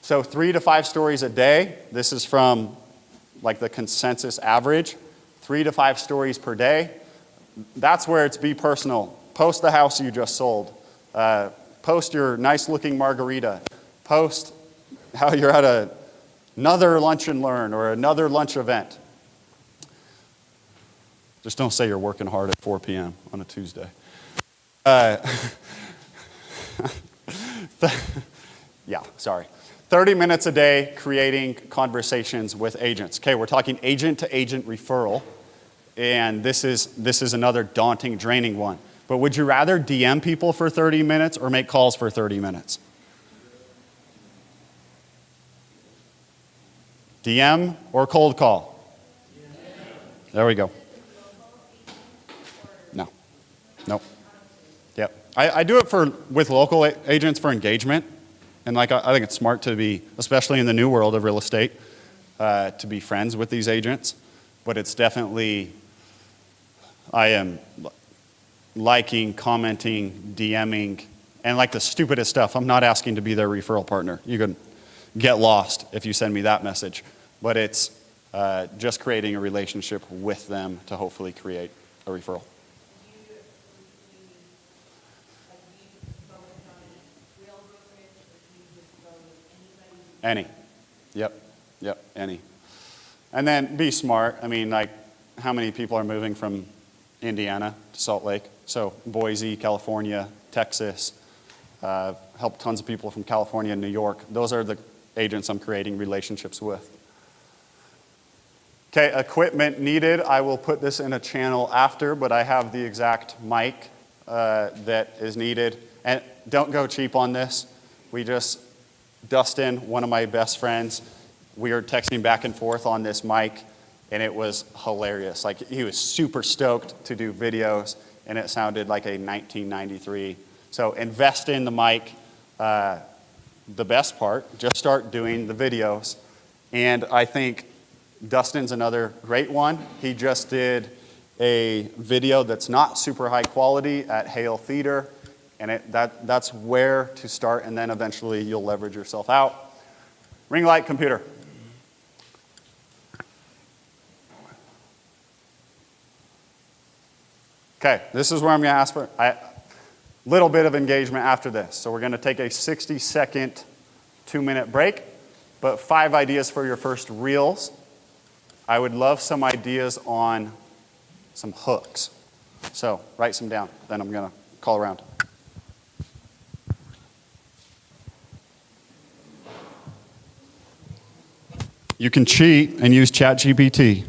So 3 to 5 stories a day. This is from like the consensus average. 3 to 5 stories per day. That's where it's be personal. Post the house you just sold. Post your nice looking margarita. Post how you're at another lunch and learn or another lunch event. Just don't say you're working hard at 4 p.m. on a Tuesday. Yeah, sorry. 30 minutes a day creating conversations with agents. Okay, we're talking agent-to-agent referral, and this is another daunting, draining one. But would you rather DM people for 30 minutes or make calls for 30 minutes? DM or cold call? There we go. No. Nope. Yep. I do it with local agents for engagement. And I think it's smart to be, especially in the new world of real estate, to be friends with these agents. But it's definitely, I am liking, commenting, DMing, and like the stupidest stuff. I'm not asking to be their referral partner. You can get lost if you send me that message. But it's just creating a relationship with them to hopefully create a referral. Any. Yep, any. And then be smart. I mean, like, how many people are moving from Indiana to Salt Lake. So Boise, California, Texas, helped tons of people from California and New York. Those are the agents I'm creating relationships with. Okay, equipment needed. I will put this in a channel after, but I have the exact mic that is needed. And don't go cheap on this. Dustin, one of my best friends, we were texting back and forth on this mic, and it was hilarious. Like, he was super stoked to do videos, and it sounded like a 1993. So invest in the mic. The best part, just start doing the videos. And I think Dustin's another great one. He just did a video that's not super high quality at Hale Theater, and that's where to start, and then eventually you'll leverage yourself out. Ring light computer. Okay, this is where I'm going to ask for a little bit of engagement after this. So we're going to take a 60-second, 2-minute break, but 5 ideas for your first reels. I would love some ideas on some hooks. So write some down, then I'm going to call around. You can cheat and use ChatGPT.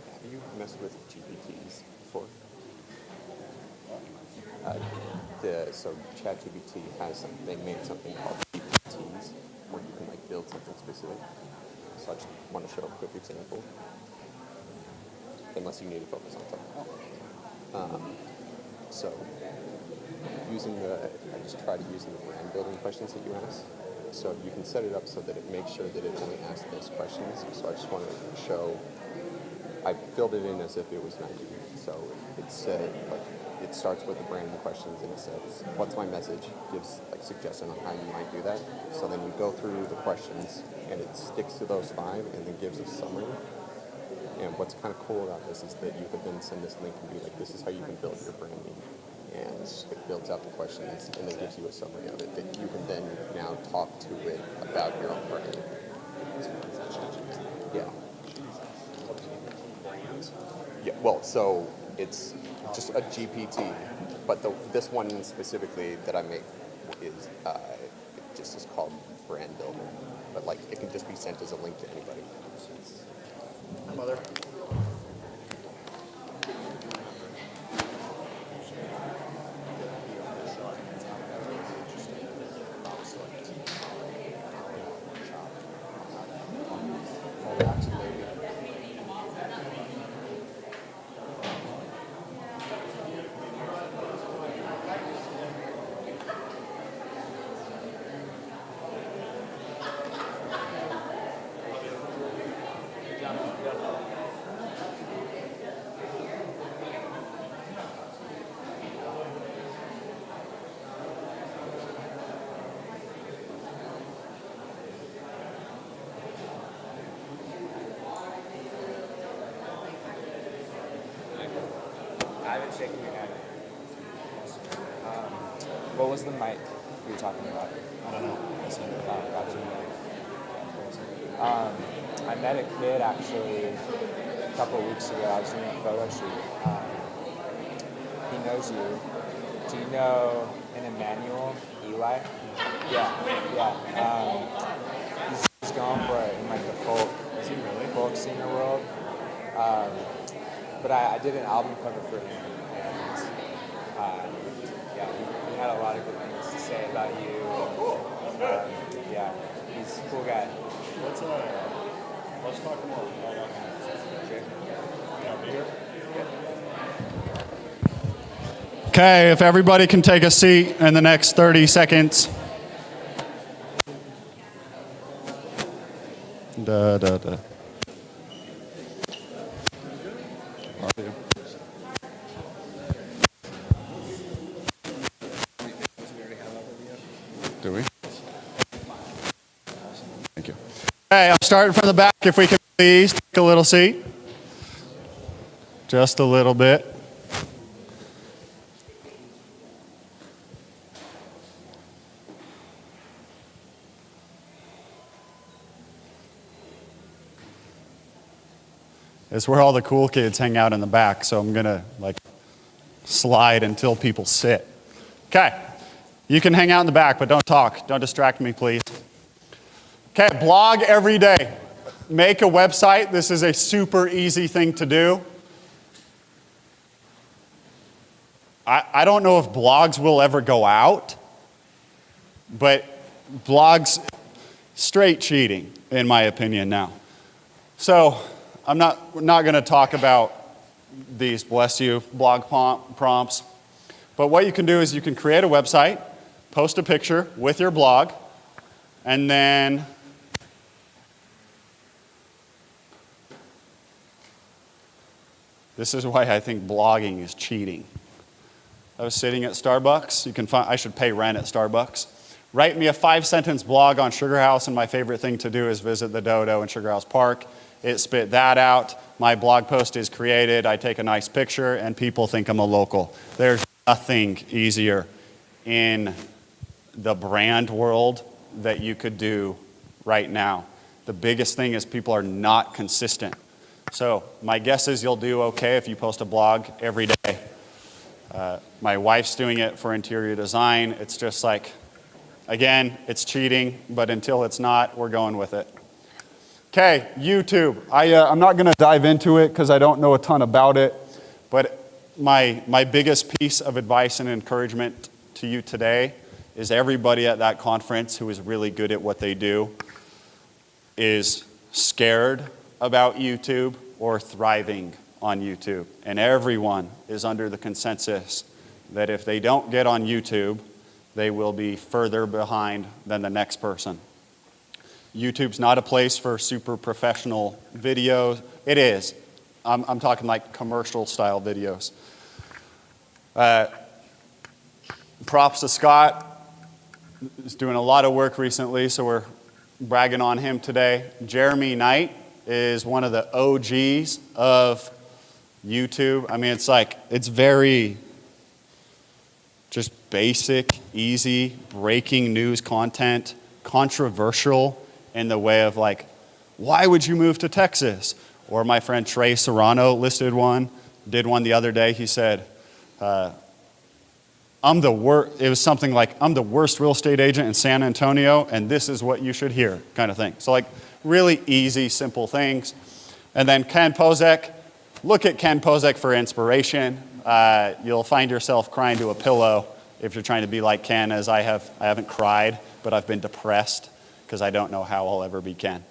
Have you messed with GPTs before? So ChatGPT has they made something called GPTs where you can like build something specific. So I just want to show a quick example. Unless you need to focus on something. So I just tried using the brand building questions that you asked. So you can set it up so that it makes sure that it only asks those questions. So I just want to show. I filled it in as if it was 90. So it said, like, it starts with the branding questions and it says, what's my message? Gives like suggestion on how you might do that. So then you go through the questions and it sticks to those 5 and then gives a summary. And what's kind of cool about this is that you could then send this link and be like, this is how you can build your branding. And it builds out the questions and then gives you a summary of it that you can then now talk to it about your own brand. Yeah. Yeah, well, so it's just a GPT, but this one specifically that I make is it just is called Brand Builder, but like it can just be sent as a link to anybody. Mother. I haven't shaken your head. What was the mic you were talking about? I don't know. Gotcha. I met a kid actually a couple of weeks ago. I was doing a photo shoot. He knows you. Do you know an Emmanuel Eli? Yeah. He's going for it in like the folk singer world. But I did an album cover for him, and he had a lot of good things to say about you. He's a cool guy. Let's talk more. Okay, if everybody can take a seat in the next 30 seconds. Do we? Okay, I'm starting from the back. If we can please take a little seat. Just a little bit. It's where all the cool kids hang out in the back, so I'm gonna slide until people sit. Okay, you can hang out in the back, but don't talk. Don't distract me, please. Okay, blog every day. Make a website. This is a super easy thing to do. I don't know if blogs will ever go out, but blogs, straight cheating, in my opinion now. So I'm not going to talk about these, bless you, blog prompts. But what you can do is you can create a website, post a picture with your blog, and then this is why I think blogging is cheating. I was sitting at Starbucks. You can find, I should pay rent at Starbucks. Write me a 5-sentence blog on Sugar House, and my favorite thing to do is visit the Dodo in Sugar House Park. It spit that out. My blog post is created. I take a nice picture, and people think I'm a local. There's nothing easier in the brand world that you could do right now. The biggest thing is people are not consistent. So my guess is you'll do okay if you post a blog every day. My wife's doing it for interior design. It's just like, again, it's cheating, but until it's not, we're going with it. Okay, YouTube. I'm not going to dive into it because I don't know a ton about it, but my biggest piece of advice and encouragement to you today is everybody at that conference who is really good at what they do is scared about YouTube or thriving on YouTube. And everyone is under the consensus that if they don't get on YouTube, they will be further behind than the next person. YouTube's not a place for super professional videos. It is. I'm talking like commercial style videos. Props to Scott. He's doing a lot of work recently, so we're bragging on him today. Jeremy Knight is one of the OGs of YouTube. I mean, it's very just basic, easy, breaking news content, controversial in the way of why would you move to Texas? Or my friend Trey Serrano did one the other day. He said, it was something like, I'm the worst real estate agent in San Antonio, and this is what you should hear, kind of thing. So really easy, simple things. And then Ken Pozek, look at Ken Pozek for inspiration. You'll find yourself crying to a pillow if you're trying to be like Ken, as I haven't cried, but I've been depressed because I don't know how I'll ever be Ken.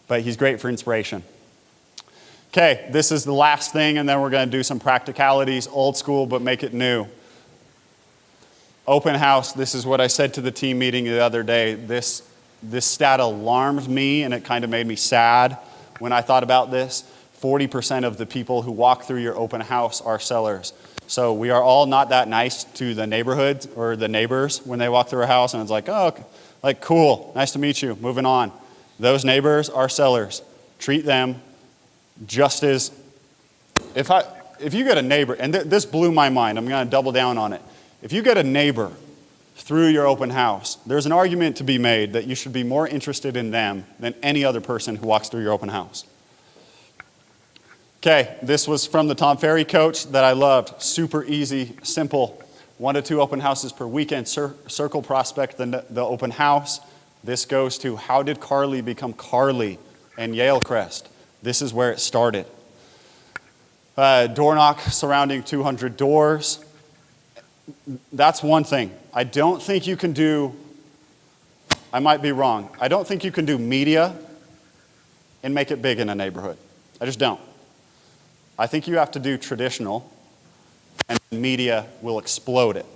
But he's great for inspiration. Okay, this is the last thing, and then we're going to do some practicalities, old school, but make it new. Open house, this is what I said to the team meeting the other day. This stat alarmed me, and it kind of made me sad when I thought about this. 40% of the people who walk through your open house are sellers. So we are all not that nice to the neighborhood or the neighbors when they walk through our house, and it's like, oh, cool, nice to meet you, moving on. Those neighbors are sellers. Treat them just as, if you get a neighbor, and this blew my mind, I'm going to double down on it. If you get a neighbor through your open house, there's an argument to be made that you should be more interested in them than any other person who walks through your open house. Okay, this was from the Tom Ferry coach that I loved. Super easy, simple. 1 to 2 open houses per weekend. Circle prospect the open house. This goes to how did Carly become Carly and Yale Crest? This is where it started. Door knock surrounding 200 doors. That's one thing. I don't think you can do, I might be wrong, I don't think you can do media and make it big in a neighborhood. I just don't. I think you have to do traditional, and media will explode it.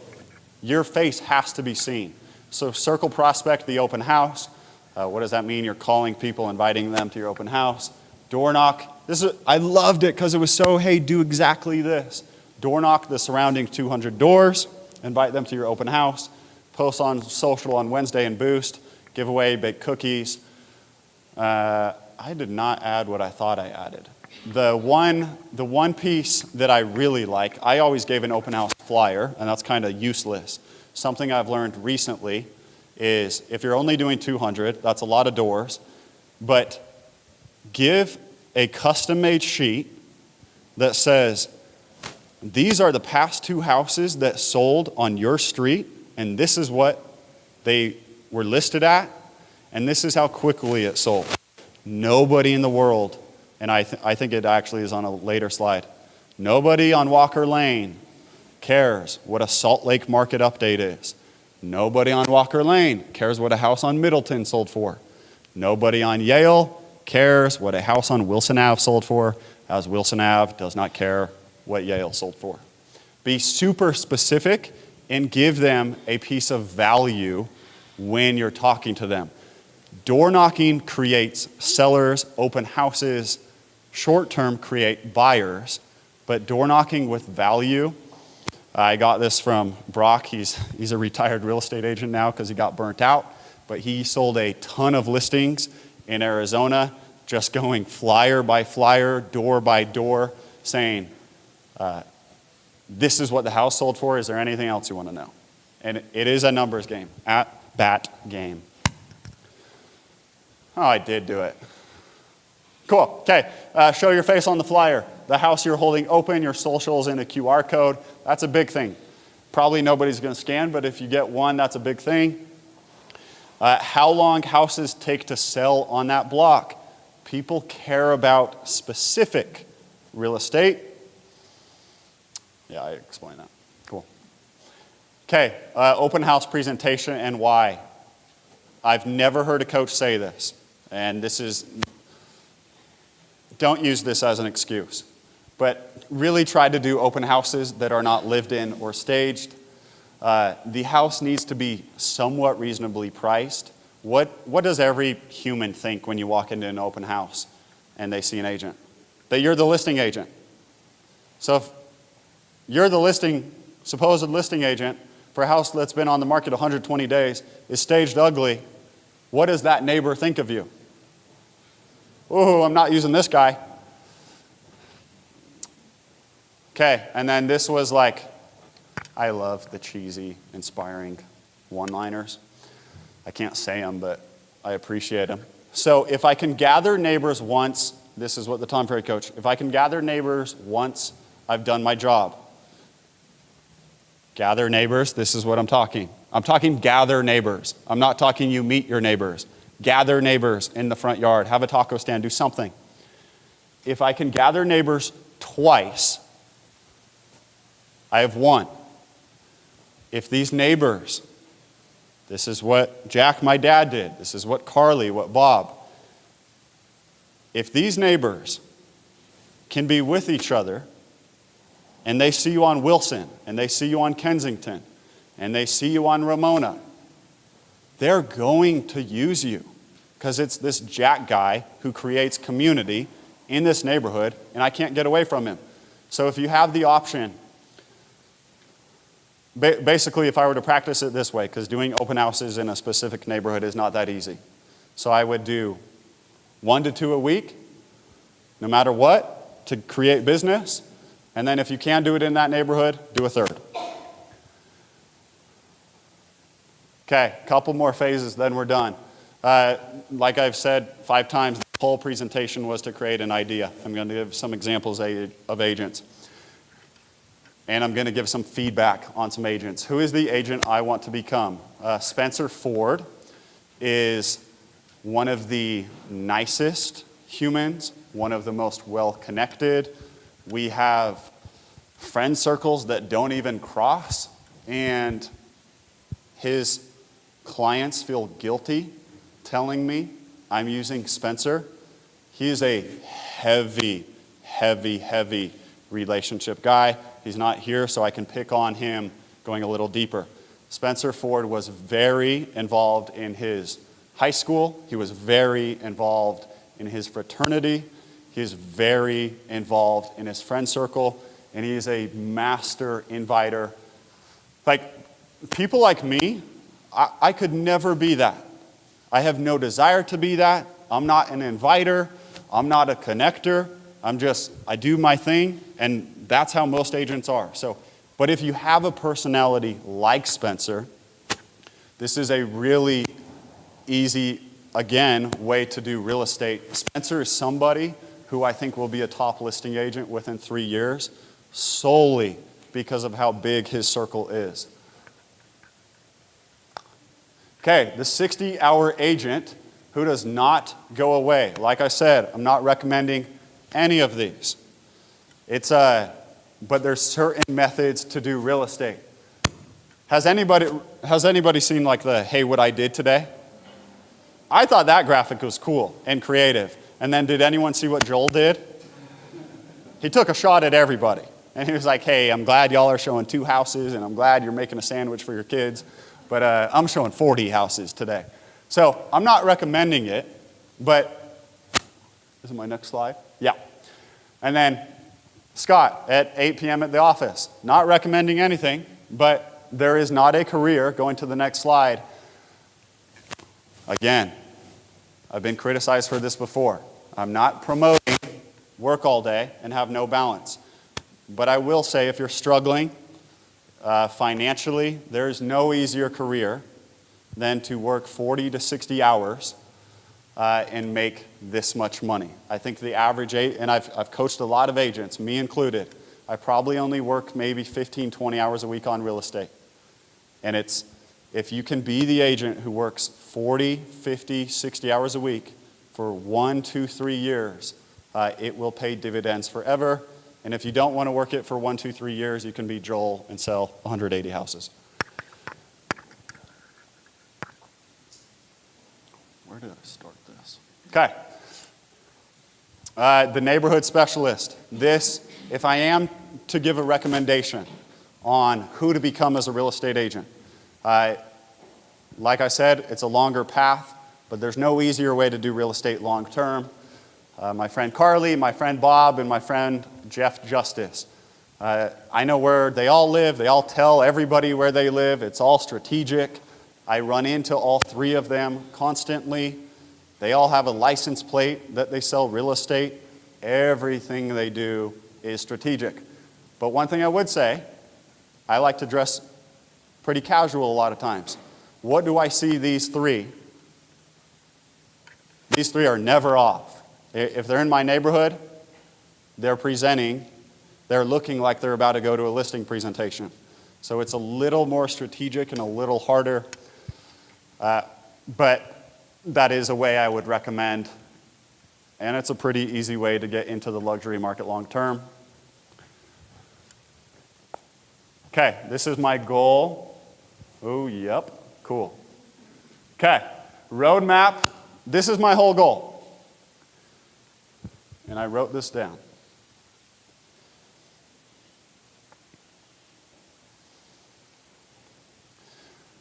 Your face has to be seen. So circle prospect the open house. What does that mean? You're calling people, inviting them to your open house. Door knock. I loved it because it was so, hey, do exactly this. Door knock the surrounding 200 doors. Invite them to your open house. Post on social on Wednesday and Boost. Give away, bake cookies. I did not add what I thought I added. The one piece that I really like, I always gave an open house flyer, and that's kind of useless. Something I've learned recently is if you're only doing 200, that's a lot of doors, but give a custom-made sheet that says, these are the past 2 houses that sold on your street, and this is what they were listed at, and this is how quickly it sold. Nobody in the world, and I think it actually is on a later slide, nobody on Walker Lane cares what a Salt Lake market update is. Nobody on Walker Lane cares what a house on Middleton sold for. Nobody on Yale cares what a house on Wilson Ave sold for, as Wilson Ave does not care what Yale sold for. Be super specific and give them a piece of value when you're talking to them. Door knocking creates sellers, open houses, short-term create buyers, but door knocking with value, I got this from Brock. He's a retired real estate agent now because he got burnt out, but he sold a ton of listings in Arizona, just going flyer by flyer, door by door, saying, this is what the house sold for. Is there anything else you want to know? And it is a numbers game, at bat game. Oh, I did do it. Cool. Okay. Show your face on the flyer. The house you're holding open, your socials in a QR code. That's a big thing. Probably nobody's going to scan, but if you get one, that's a big thing. How long houses take to sell on that block? People care about specific real estate. Yeah, I explained that. Cool. Okay, open house presentation and why. I've never heard a coach say this, and don't use this as an excuse, but really try to do open houses that are not lived in or staged. The house needs to be somewhat reasonably priced. What does every human think when you walk into an open house and they see an agent? That you're the listing agent. So if you're the supposed listing agent for a house that's been on the market 120 days, is staged ugly, what does that neighbor think of you? Oh, I'm not using this guy. Okay, and then this was like, I love the cheesy, inspiring one-liners. I can't say them, but I appreciate them. So if I can gather neighbors once, this is what the Tom Ferry coach, if I can gather neighbors once, I've done my job. Gather neighbors, this is what I'm talking. I'm talking gather neighbors. I'm not talking you meet your neighbors. Gather neighbors in the front yard, have a taco stand, do something. If I can gather neighbors twice, I have won. If these neighbors, this is what Jack, my dad, did. This is what Carly, what Bob. If these neighbors can be with each other and they see you on Wilson and they see you on Kensington and they see you on Ramona, they're going to use you because it's this Jack guy who creates community in this neighborhood and I can't get away from him. So if you have the option, basically, if I were to practice it this way, because doing open houses in a specific neighborhood is not that easy. So I would do 1 to 2 a week, no matter what, to create business. And then if you can do it in that neighborhood, do a third. Okay, a couple more phases, then we're done. Like I've said 5 times, the whole presentation was to create an idea. I'm going to give some examples of agents. And I'm going to give some feedback on some agents. Who is the agent I want to become? Spencer Ford is one of the nicest humans, one of the most well-connected. We have friend circles that don't even cross, and his clients feel guilty telling me I'm using Spencer. He is a heavy, heavy, heavy relationship guy. He's not here, so I can pick on him going a little deeper. Spencer Ford was very involved in his high school. He was very involved in his fraternity. He's very involved in his friend circle, and he is a master inviter. Like, people like me, I could never be that. I have no desire to be that. I'm not an inviter. I'm not a connector. I do my thing, and that's how most agents are. So, but if you have a personality like Spencer, this is a really easy, again, way to do real estate. Spencer is somebody who I think will be a top listing agent within 3 years, solely because of how big his circle is. Okay, the 60-hour agent who does not go away. Like I said, I'm not recommending any of these. But there's certain methods to do real estate. Has anybody seen like the "Hey, what I did today"? I thought that graphic was cool and creative. And then did anyone see what Joel did? He took a shot at everybody. And he was like, "Hey, I'm glad y'all are showing 2 houses, and I'm glad you're making a sandwich for your kids. But I'm showing 40 houses today." So I'm not recommending it, but this is my next slide. Yeah. And then Scott at 8 p.m. at the office. Not recommending anything, but there is not a career, going to the next slide. Again, I've been criticized for this before. I'm not promoting work all day and have no balance. But I will say if you're struggling financially, there is no easier career than to work 40 to 60 hours and make this much money. I think the average, and I've coached a lot of agents, me included, I probably only work maybe 15, 20 hours a week on real estate. And if you can be the agent who works 40, 50, 60 hours a week for 1, 2, 3 years, it will pay dividends forever. And if you don't want to work it for 1, 2, 3 years, you can be Joel and sell 180 houses. Where did I start this? Okay. The neighborhood specialist. This, if I am to give a recommendation on who to become as a real estate agent, like I said, it's a longer path, but there's no easier way to do real estate long term. My friend Carly, my friend Bob, and my friend Jeff Justice. I know where they all live. They all tell everybody where they live. It's all strategic. I run into all 3 of them constantly. They all have a license plate that they sell real estate. Everything they do is strategic. But one thing I would say, I like to dress pretty casual a lot of times. What do I see these 3? These 3 are never off. If they're in my neighborhood, they're presenting, they're looking like they're about to go to a listing presentation. So it's a little more strategic and a little harder, but that is a way I would recommend. And it's a pretty easy way to get into the luxury market long term. Okay, this is my goal. Oh, yep, cool. Okay, roadmap. This is my whole goal. And I wrote this down.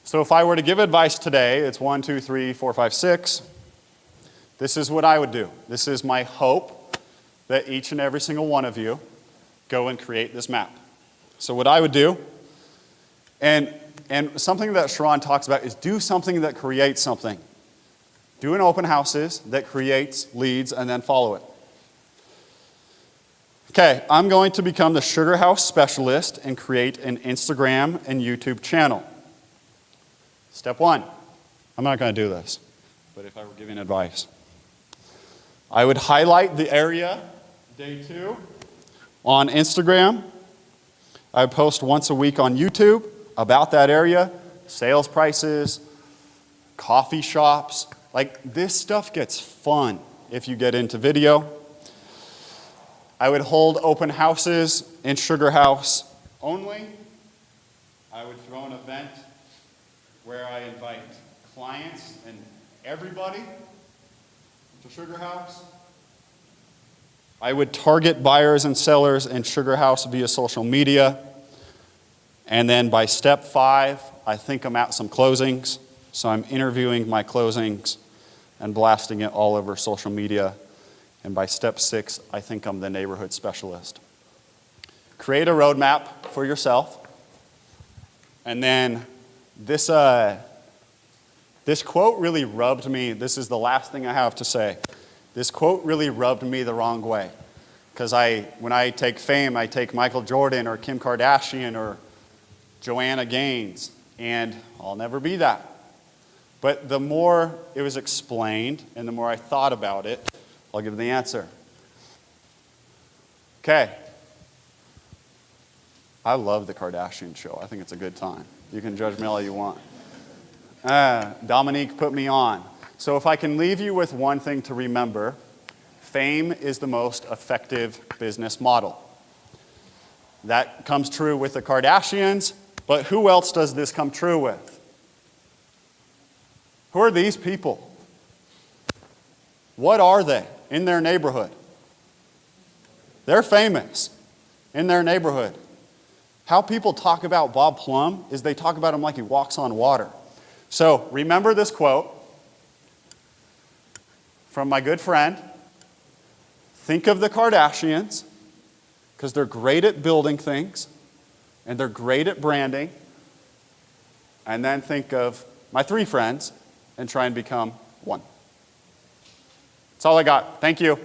So if I were to give advice today, it's 1, 2, 3, 4, 5, 6. This is what I would do. This is my hope that each and every single one of you go and create this map. So what I would do, and something that Sharon talks about is do something that creates something. Do an open houses that creates leads and then follow it. Okay, I'm going to become the Sugar House specialist and create an Instagram and YouTube channel. Step 1, I'm not going to do this, but if I were giving advice, I would highlight the area, day 2, on Instagram. I would post once a week on YouTube about that area, sales prices, coffee shops. Like, this stuff gets fun if you get into video. I would hold open houses in Sugar House only. I would throw an event where I invite clients and everybody to Sugar House. I would target buyers and sellers in Sugar House via social media. And then by step 5, I think I'm at some closings. So I'm interviewing my closings and blasting it all over social media. And by step 6, I think I'm the neighborhood specialist. Create a roadmap for yourself. And then this This quote really rubbed me. This is the last thing I have to say. This quote really rubbed me the wrong way. Because when I take fame, I take Michael Jordan or Kim Kardashian or Joanna Gaines, and I'll never be that. But the more it was explained and the more I thought about it, I'll give the answer. Okay. I love the Kardashian show. I think it's a good time. You can judge me all you want. Dominique put me on. So if I can leave you with one thing to remember, fame is the most effective business model. That comes true with the Kardashians, but who else does this come true with? Who are these people? What are they in their neighborhood? They're famous in their neighborhood. How people talk about Bob Plum is they talk about him like he walks on water. So remember this quote from my good friend. Think of the Kardashians, because they're great at building things, and they're great at branding. And then think of my 3 friends, and try and become one. That's all I got. Thank you.